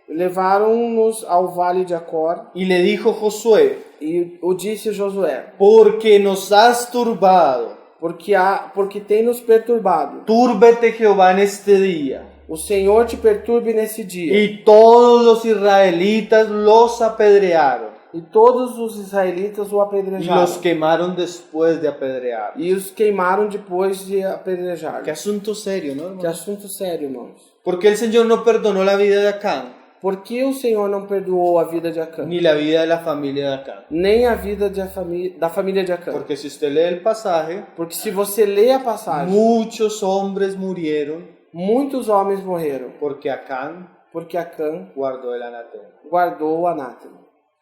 Levaram-nos ao vale de Acor y le dijo Josué, e o disse Josué, porque nos has turbado, porque tem nos perturbado. túrbete Jehová en este día. O Senhor te perturbe nesse dia. Y todos los israelitas los apedrearon E todos os israelitas o y apedrejaram. los quemaron después de apedrear. E os queimaram depois de apedrejar. Qué asunto serio, ¿no, Que hermano? assunto sério, irmãos. Porque el Señor no perdonó la vida de Acán, Por que o Senhor não perdoou a vida de Acã? ni la vida de la familia de Acán. Nem a vida da família de Acã. Porque si usted lee el pasaje, Porque se você lê a passagem, muchos hombres murieron muitos homens morreram. porque Acán Porque Acã guardó el anatema. guardou o anátema.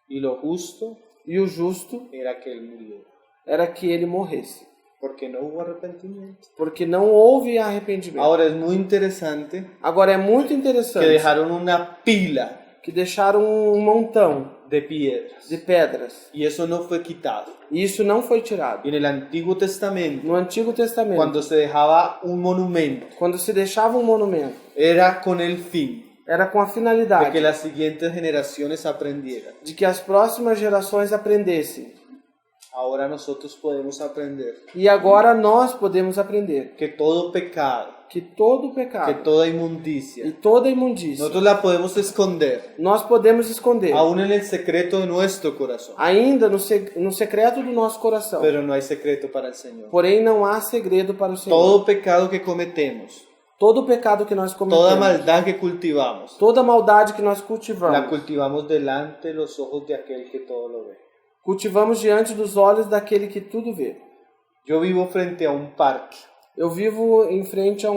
Y lo justo E o justo era que él muriera, era que ele morresse. porque no hubo arrepentimiento. Porque não houve arrependimento. Ahora es muy interesante Agora é muito que interessante dejaron una pila que deixaram um montão de piedras de pedras. y eso no fue quitado. E isso não foi tirado. Y en el Antiguo Testamento, No Antigo Testamento, cuando se dejaba un monumento, quando se deixava um monumento, era con el fin era com a de finalidade que las siguientes generaciones aprendieran de que as próximas gerações aprendessem Ahora nosotros podemos aprender E agora nós podemos aprender que todo pecado, que todo que pecado toda e inmundicia, toda imundícia nosotros la podemos esconder nós podemos esconder, aún en el secreto de nuestro corazón. ainda no secreto do nosso coração. Pero no hay secreto para el Señor. Porém, não há segredo para o Senhor. Todo pecado que cometemos, Todo pecado que nós toda cometemos, maldad que cultivamos, toda maldade que nós la cultivamos, cultivamos delante de los ojos de aquel que todo lo ve. cultivamos diante dos olhos daquele que tudo vê. Yo vivo frente a un parque, Eu moro em frente a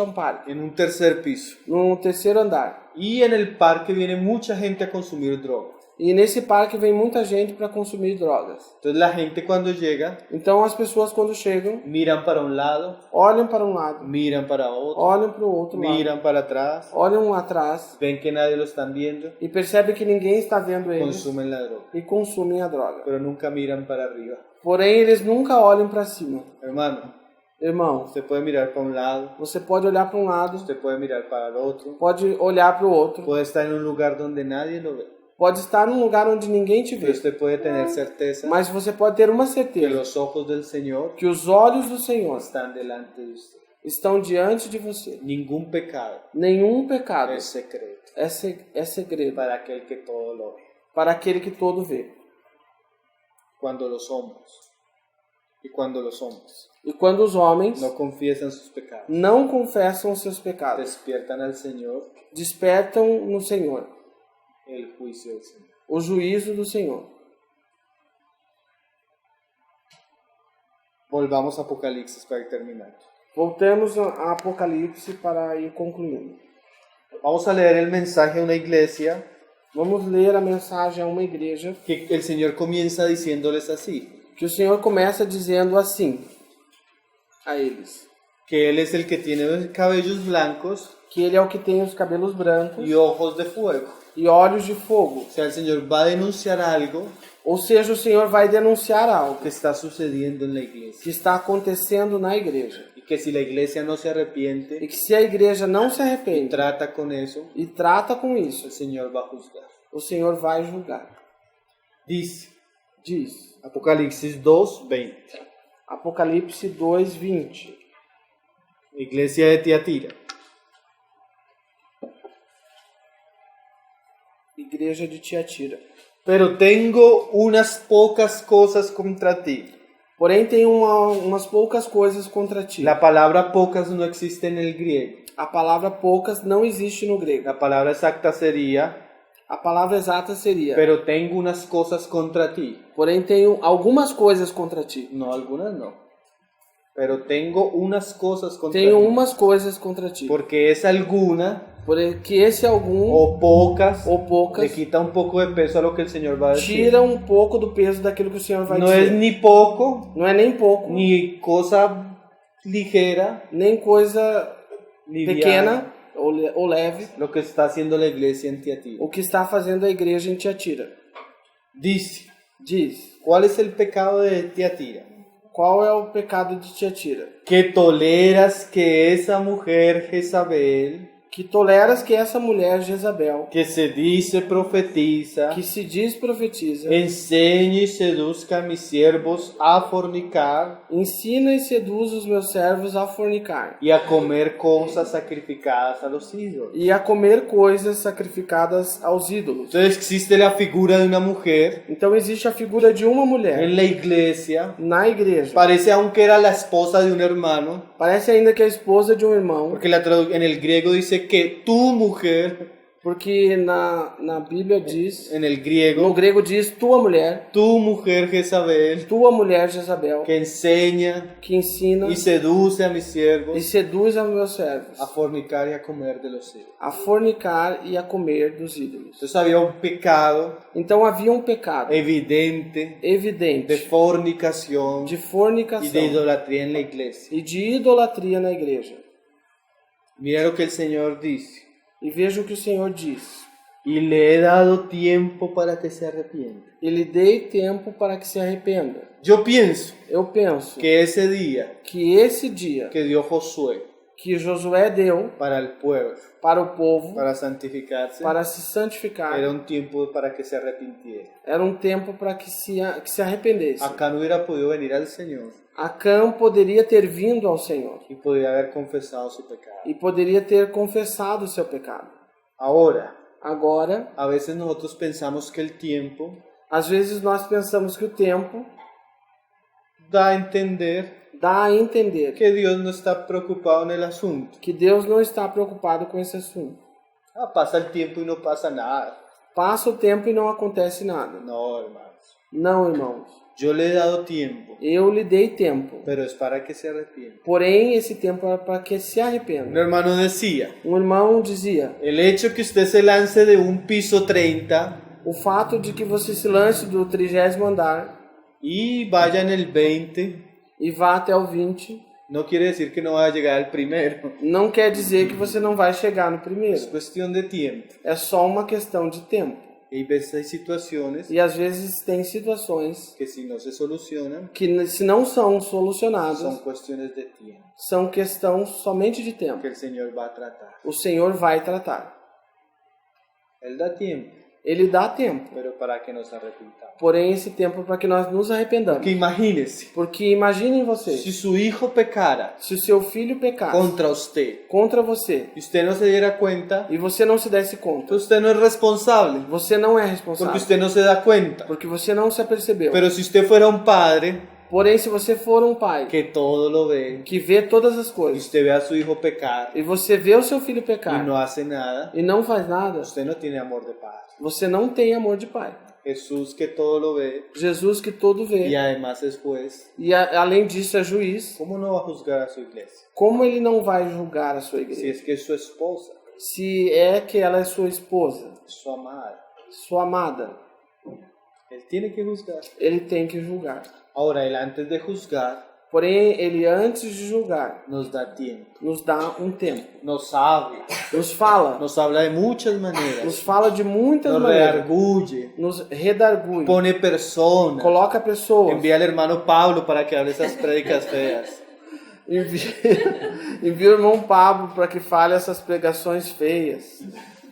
um parque, en un tercer piso, no terceiro andar. y en el parque viene mucha gente a consumir droga. E nesse parque vem muita gente para consumir drogas. Entonces la gente cuando llega, Então as pessoas quando chegam, miran para un lado, olham para um lado, miran para otro, olham para o outro lado, miran para atrás, olham atrás ven que nadie lo están viendo, e percebem que ninguém está vendo eles consumen la droga, e consumem a droga. pero nunca miran para arriba. Porém, eles nunca olham para cima. Hermano, Irmão, usted puede mirar para un lado, você pode olhar para um lado, usted puede mirar para el otro, pode olhar para o outro, puede estar en un lugar donde nadie lo ve, pode estar num lugar onde ninguém te pero vê. usted puede tener certeza Mas você pode ter uma que certeza, los ojos del Señor que os olhos do Senhor están delante de usted. estão diante de você. Ningún pecado Nenhum pecado es secreto é segredo para aquel que todo lo ve. para aquele que todo vê. Cuando los hombres y cuando los hombres E quando os homens no confiesan sus pecados, não confessam os seus pecados, despiertan al Señor despertam no Senhor el juicio del Señor. o juízo do Senhor. Volvamos a Apocalipsis para ir terminando. Voltemos a Apocalipse para ir concluindo. Vamos a leer el mensaje a una iglesia Vamos ler a mensagem a uma igreja que el Señor comienza diciéndoles así, que o Senhor começa dizendo assim a eles, que Él es el que tiene cabellos blancos que Ele é o que tem os cabelos brancos y ojos de fuego. e olhos de fogo. O sea, el Señor va a denunciar algo Ou seja, o Senhor vai denunciar algo que está sucediendo en la iglesia. que está acontecendo na igreja. Y que si la iglesia no se E arrepiente que se a igreja não se y arrepende trata con eso, e trata com isso, el Señor va a juzgar. o Senhor vai julgar. Dice Diz Apocalipsis 2:20, Apocalipse 2:20. iglesia de Tiatira. Igreja de Tiatira. Pero tengo unas pocas cosas contra ti. Porém, tem umas poucas coisas contra ti. La palabra pocas no existe en el griego. A palavra poucas não existe no grego. La palabra exacta sería, A palavra exata seria: pero tengo unas cosas contra ti. porém, tenho algumas coisas contra ti. No, algunas no. Pero tengo unas cosas contra Tenho ti. umas coisas contra ti. Porque es alguna Porque esse algum o poucas ou poucas le quita un poco de peso a lo que el Señor va a decir. tira um pouco do peso daquilo que o Senhor vai No dizer. es ni poco, Não é nem pouco, ni cosa ligera, nem coisa liviana, pequena ou leve, lo que está haciendo la iglesia en Tiatira. o que está fazendo a igreja em Tiatira. Dice, Diz: ¿cuál es el pecado de Tiatira? qual é o pecado de Tiatira? Que toleras que esa mujer Jezabel, Que toleras que essa mulher Jezabel, que se dice profetiza, que se diz profetiza, enseñe y seduzca a mis siervos a fornicar ensina e seduz os meus servos a fornicar y a comer cosas sacrificadas a los ídolos. e a comer coisas sacrificadas aos ídolos. Entonces existe la figura de una mujer Então existe a figura de uma mulher en la iglesia. na igreja. Parece aunque era la esposa de un hermano, Parece ainda que é a esposa de um irmão, porque en el griego dice que tu mujer, porque na Bíblia diz, en el no griego, grego diz tua mulher Jezabel, Jezabel, que enseña que ensina y seduce a mis e siervos seduz aos meus servos a fornicar y a comer de los ídolos. a fornicar e a comer dos ídolos. Entonces había un pecado Então havia um pecado evidente de evidente fornicación de y de fornicação idolatría en la iglesia. e de idolatria na igreja. Mira lo que el Señor dice. E veja o que o Senhor diz: Y le he dado tiempo para que se arrepienta. e lhe dei tempo para que se arrependa. Yo pienso Eu penso que ese día que esse dia que dio Josué que Josué deu para el pueblo, para o povo para santificarse, para se santificar. era un tiempo para que se arrepintiera. Era um tempo para que se arrependesse. Acá no hubiera podido venir al Señor Acã poderia ter vindo ao Senhor y podría haber confesado su pecado. e poderia ter confessado o seu pecado. Ahora, Agora, a veces nosotros pensamos que el tiempo às vezes nós pensamos que o tempo da a entender dá a entender que Dios no está preocupado en el asunto. que Deus não está preocupado com esse assunto. Pasa el tiempo y no pasa nada. Passa o tempo e não acontece nada. No, hermanos. Não, irmãos. Yo le he dado tiempo, Eu lhe dei tempo. pero es para que se arrepienta. Porém, esse tempo é para que se Un arrependa. hermano decía, Um irmão dizia, el hecho que usted se lance de un piso 30 o fato de que você se lance do 30º andar y vaya en el 20, e vá até o 20, no quiere decir que no va a llegar al primero. não quer dizer que você não vai chegar no Es primeiro. cuestión de tiempo. É só uma questão de tempo. Y veces hay situaciones E às vezes tem situações que si no se solucionan, que, se não são son solucionadas, cuestiones de tiempo são questão somente de tempo. que el Señor va a tratar. O Senhor vai tratar. Él da tiempo, Ele dá tempo. pero para que nos arrepintamos. Porém, esse tempo é para que nós nos arrependamos. Que imagínese, Porque imaginem vocês, si su hijo pecara se o seu filho pecasse contra usted contra você y usted no se diera cuenta, e você não se desse conta, usted no es responsable, você não é porque responsável, usted no se da cuenta. porque você não se apercebeu. Pero si usted fuera un padre Porém, se você for um pai que todo lo ve, que vê todas as y coisas usted ve a su hijo pecar e você vê o seu filho y pecar no hace nada, e não faz nada, usted no tiene amor de padre. você não tem amor de pai. Jesús que todo lo ve Jesus que todo y vê además es juez, e além disso é juiz, ¿cómo no va a juzgar a su iglesia? como ele não vai julgar a sua Si igreja? es que es su esposa, Se é que ela é sua esposa, su amada, sua amada, él tiene que juzgar. ele tem que julgar. Ahora, él antes de juzgar Porém, ele antes de julgar, nos da tiempo, nos dá um tempo. nos habla Nos de muchas maneras, nos fala de muitas nos maneiras, redarguye, nos redargui, pone personas, coloca pessoas, envía al hermano Pablo para que hable esas prédicas feas. envia o irmão Pablo para que fale essas pregações feias.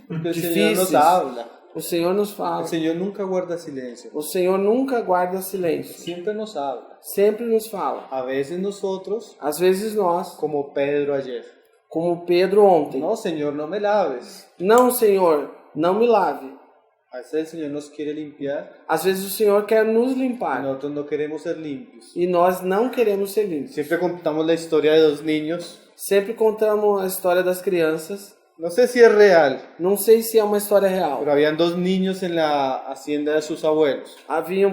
Porque el Señor Difíceis. nos habla. O Senhor nos fala. El Señor nunca guarda silencio, O Senhor nunca guarda silêncio. siempre nos habla. Sempre nos fala. A veces nosotros, Às vezes nós, como Pedro ayer, como Pedro ontem, no, Señor, no me laves. não, Senhor, não me lave. A veces el Señor nos quiere limpiar, Às vezes o Senhor quer nos limpar nosotros no queremos ser limpios. e nós não queremos ser limpos. Siempre contamos la historia de dos niños. Sempre contamos a história das crianças. No sé si es real, Não sei se é uma história real. pero habían dos niños en la hacienda de sus abuelos.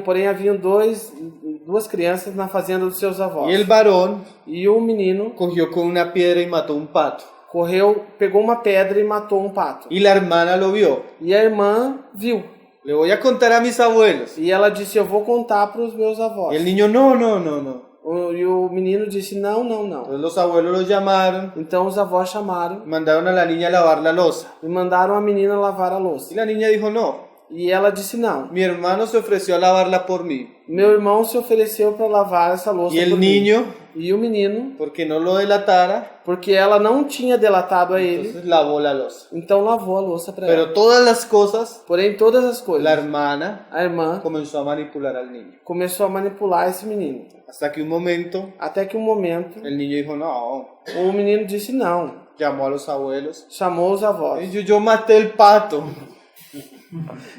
Porém, haviam duas crianças na fazenda dos seus avós. Y el varón E o menino cogió con una piedra y mató un pato. correu, pegou uma pedra e matou um pato. Y la hermana lo vio. E a irmã viu. Le voy a contar a mis abuelos. E ela disse, eu vou contar para os meus avós. Y el niño, no, no, no, no. E o menino disse, não, não, não. Entonces los abuelos lo llamaron, Então os avós chamaram mandaron a la niña a lavar la loza. e mandaram a menina lavar a Y louça. la niña dijo, no, E ela disse, não. mi hermano se ofreció a lavarla por mí. Meu irmão se ofereceu para lavar essa louça Y el por mim. niño, E o menino, porque no lo delatara, porque ela não tinha delatado a ele, entonces lavó la loza. então lavou a louça para ela. Pero todas las cosas, Porém, todas as coisas, la hermana a irmã comenzó a manipular al niño. começou a manipular esse menino. Hasta que un momento, Até que um momento, el niño dijo, no, o menino disse não. llamó a los abuelos. Chamou os avós. Yo maté el pato,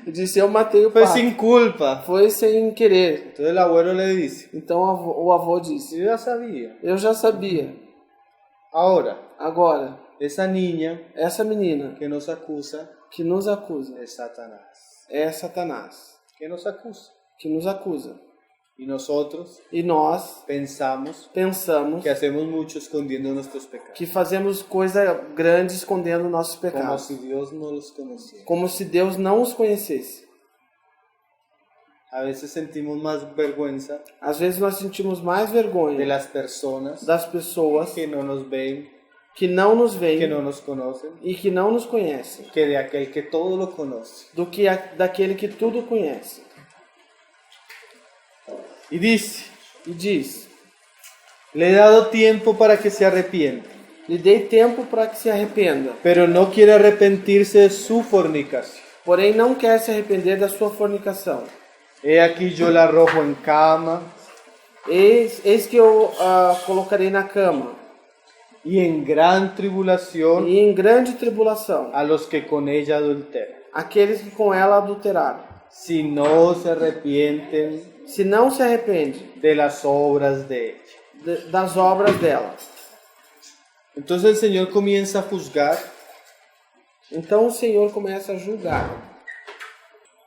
E disse, eu matei o fue pato. sin culpa. Foi sem querer. Entonces el abuelo le dice, Então o avô disse, yo ya sabía. eu já sabia. Ahora, Agora, esa niña essa menina que nos acusa que nos acusa es Satanás. é Satanás, Que nos acusa. que nos acusa. Y nosotros E nós pensamos pensamos que hacemos mucho escondiendo nuestros pecados. que fazemos coisa grande escondendo nossos Como pecados. si Dios no los conociera. Como se Deus não os conhecesse. A veces sentimos más vergüenza Às vezes nós sentimos mais de vergonha las personas das pessoas que no nos ven, que não nos veem que no nos conocen, e que não nos conhecem, que de aquel que todo lo conoce. do que daquele que tudo conhece. Y dice, E diz, le he dado tiempo para que se arrepienta. Lhe dei tempo para que se arrependa, pero no quiere arrepentirse de su fornicación. porém não quer se arrepender da sua fornicação. He aquí yo la arrojo en cama Eis que eu colocarei na cama, y en gran tribulación e em grande tribulação, a los que con ella adulteran, aqueles que com ela adulteraram, si no se arrepienten se não se arrepende de las obras de ella. das obras dela. Entonces el Señor comienza a juzgar Então o Senhor começa a julgar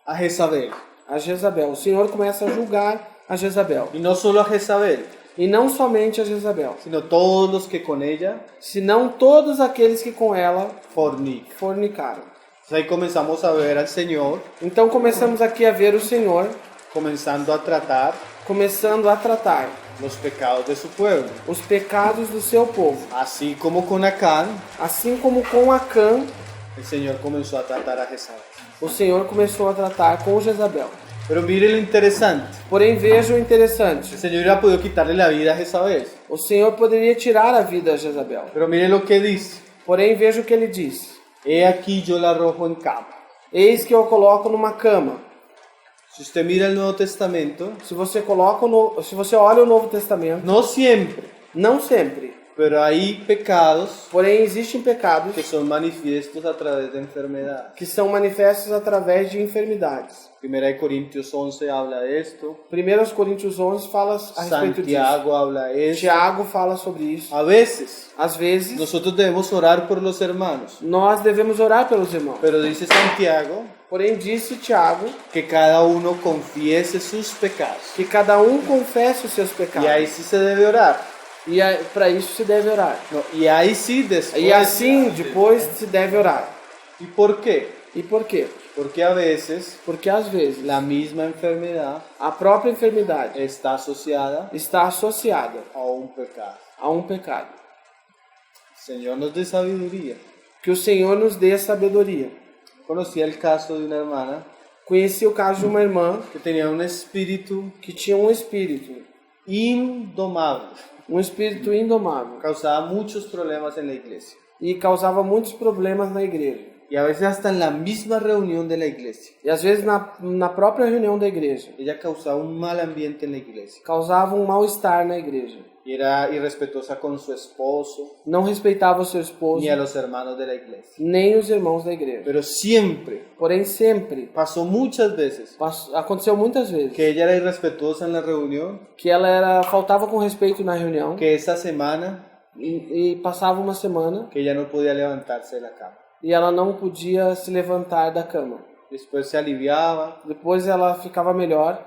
a Jezabel. a Jezabel. O Senhor começa a julgar a Jezabel. Y no solo a Jezabel, E não somente a Jezabel, sino todos los que con ella senão todos aqueles que com ela fornican. fornicaram. Entonces ahí comenzamos a ver al Señor Então começamos aqui a ver o Senhor comenzando a tratar começando a tratar los pecados de su pueblo. os pecados do seu povo. Así como con Acán, Assim como com Acã, el Señor comenzó a tratar a Jezabel. o Senhor começou a tratar com Jezabel. Pero mire lo interesante. Porém, veja o interessante. El Señor hubiera podido quitarle la vida a Jezabel. O Senhor poderia tirar a vida a Jezabel. Pero mire lo que dice. Porém, veja o que ele diz. He aquí yo la arrojo en cama. Eis que eu coloco numa cama. Si usted mira el Nuevo Testamento, Se você olha o Novo Testamento, no siempre, não sempre, pero hay pecados porém existem pecados que son manifiestos a través de enfermedades. que são manifestos através de enfermidades. 1 Corintios 11 habla de esto. 1 Coríntios 11 fala a respeito Santiago habla de disso. eso. Tiago fala sobre isso. A veces, Às vezes, nosotros debemos orar por los hermanos. nós devemos orar pelos irmãos. Pero dice Santiago Porém, disse Tiago que cada uno confiese sus pecados. que cada um confesse os seus Y pecados. ahí sí se debe orar. E para isso se deve orar. No, y ahí sí después. E assim, depois se deve orar. ¿Y por qué? E por quê? Porque a veces Porque às vezes la misma enfermedad a própria enfermidade está asociada está associada a un pecado. a um pecado. Señor nos dé sabiduría. Que o Senhor nos dê sabedoria. Conocí el caso de una hermana Conheci o caso de uma irmã que tenía un espíritu que tinha um espírito indomable. indomável Causaba muchos problemas en la iglesia. e causava muitos problemas na igreja. Y a veces hasta en la misma reunión de la iglesia. E às vezes na própria reunião da igreja Ella causaba un mal ambiente en la iglesia. causava um mal-estar na igreja. Y era irrespetuosa con su esposo, Não respeitava o seu esposo, ni a los hermanos de la iglesia. nem os irmãos da igreja. Pero siempre, Porém, sempre, pasó muchas veces, aconteceu muitas vezes, que ella era irrespetuosa en la reunión, que ela faltava com respeito na reunião que esa semana e passava uma semana que ella no podía levantarse de la cama. e ela não podia se levantar da cama. Después se aliviaba, Depois ela ficava melhor,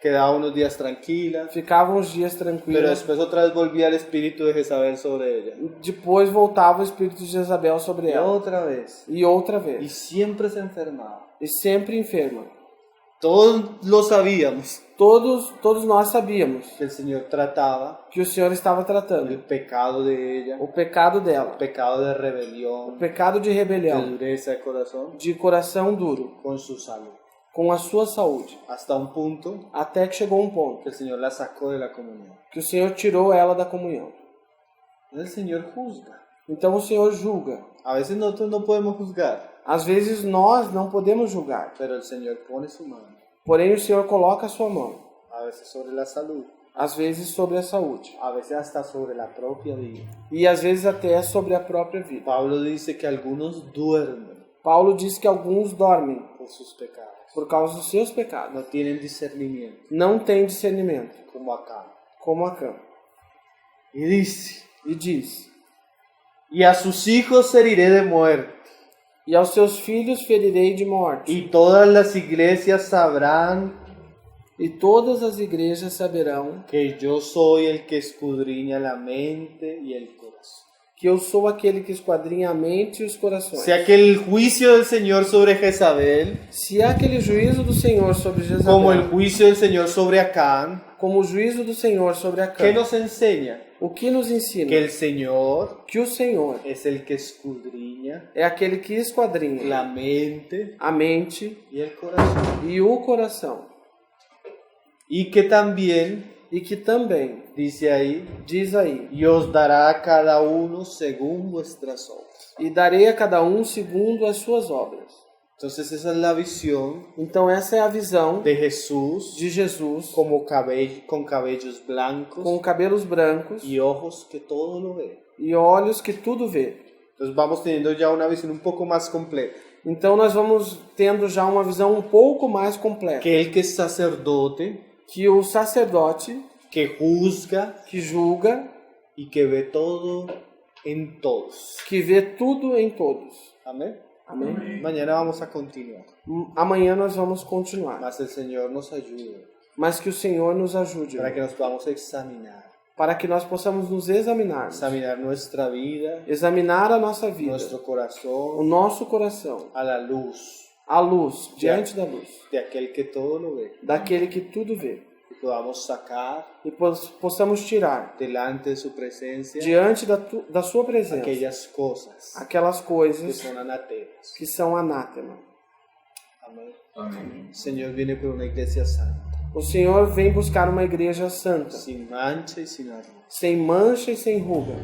quedaba unos días tranquila, ficava uns dias pero tranquila. después otra vez volvía el espíritu de Jezabel sobre ella. Depois voltava o espírito de Jezabel sobre Y ela. otra vez. E outra Y vez. siempre se enfermaba. E sempre enferma. Todos lo sabíamos, Todos nós sabíamos que el Señor trataba que o Senhor estava el tratando pecado de ella, o pecado dela, el pecado de o rebelión, pecado de de rebelião, dureza de corazón, de coração duro, con su salud. com a sua saúde, Hasta un punto até que chegou um ponto que el Señor la sacó de la comunión. que o Senhor tirou ela da comunhão. El Señor juzga. Então o Senhor julga. A veces nosotros no podemos juzgar, Às vezes nós não podemos julgar, pero el Señor pone su mano, porém o Senhor coloca a sua mão, a veces sobre la salud, às vezes sobre a saúde a veces hasta sobre la propia vida. e às vezes até sobre a própria vida. Pablo dice que algunos duermen Paulo diz que alguns dormem por sus pecados, por causa dos seus pecados. no tienen discernimiento, Não têm discernimento, como acá. como Acã. Y dice, E diz: y a sus hijos heriré de muerte, E aos seus filhos ferirei de morte, y todas las iglesias sabrán e todas as igrejas saberão que yo soy el que escudriña la mente y el corazón. que eu sou aquele que esquadrinha a mente e os corações. O sea que el juicio del Señor sobre Jezabel, Se há aquele juízo do Senhor sobre Jezabel, como el juicio del Señor sobre Acán, como o juízo do Senhor sobre Acã, ¿qué nos enseña? o que nos ensina? Que el Señor Que o Senhor es el que escudriña é aquele que esquadrinha la mente a mente y el corazón. e o coração. Y que también e que também, dice ahí, diz aí, y os dará a cada uno según vuestras obras. e darei a cada um segundo as suas obras. Entonces esa es la visión Então essa é a visão de Jesús de Jesus como con cabellos blancos com cabelos brancos y ojos que todo lo ven. e olhos que tudo vê. Entonces vamos teniendo ya una visión un poco más completa. Então nós vamos tendo já uma visão um pouco mais completa. Que el que es sacerdote, Que o sacerdote que juzga que julga, y que ve todo en todos. que vê tudo em todos. Amén. Amém? Mañana vamos a continuar. Amanhã nós vamos continuar. Mas el Señor nos ayude Mas que o Senhor nos ajude, para que nos podamos examinar. para que nós possamos nos examinar. Examinar nuestra vida, Examinar a nossa vida, nuestro o corazón, nosso coração, a la luz a luz, diante da luz, de aquel que todo lo ve. daquele que tudo vê. Y podamos sacar E possamos tirar delante de su presencia diante da sua presença aquellas cosas aquelas que coisas son anatemas. que são anátema. Amén. Amém. El Señor viene por una iglesia santa, O Senhor vem buscar uma igreja santa, sin mancha y sin arruga. sem mancha e sem ruga.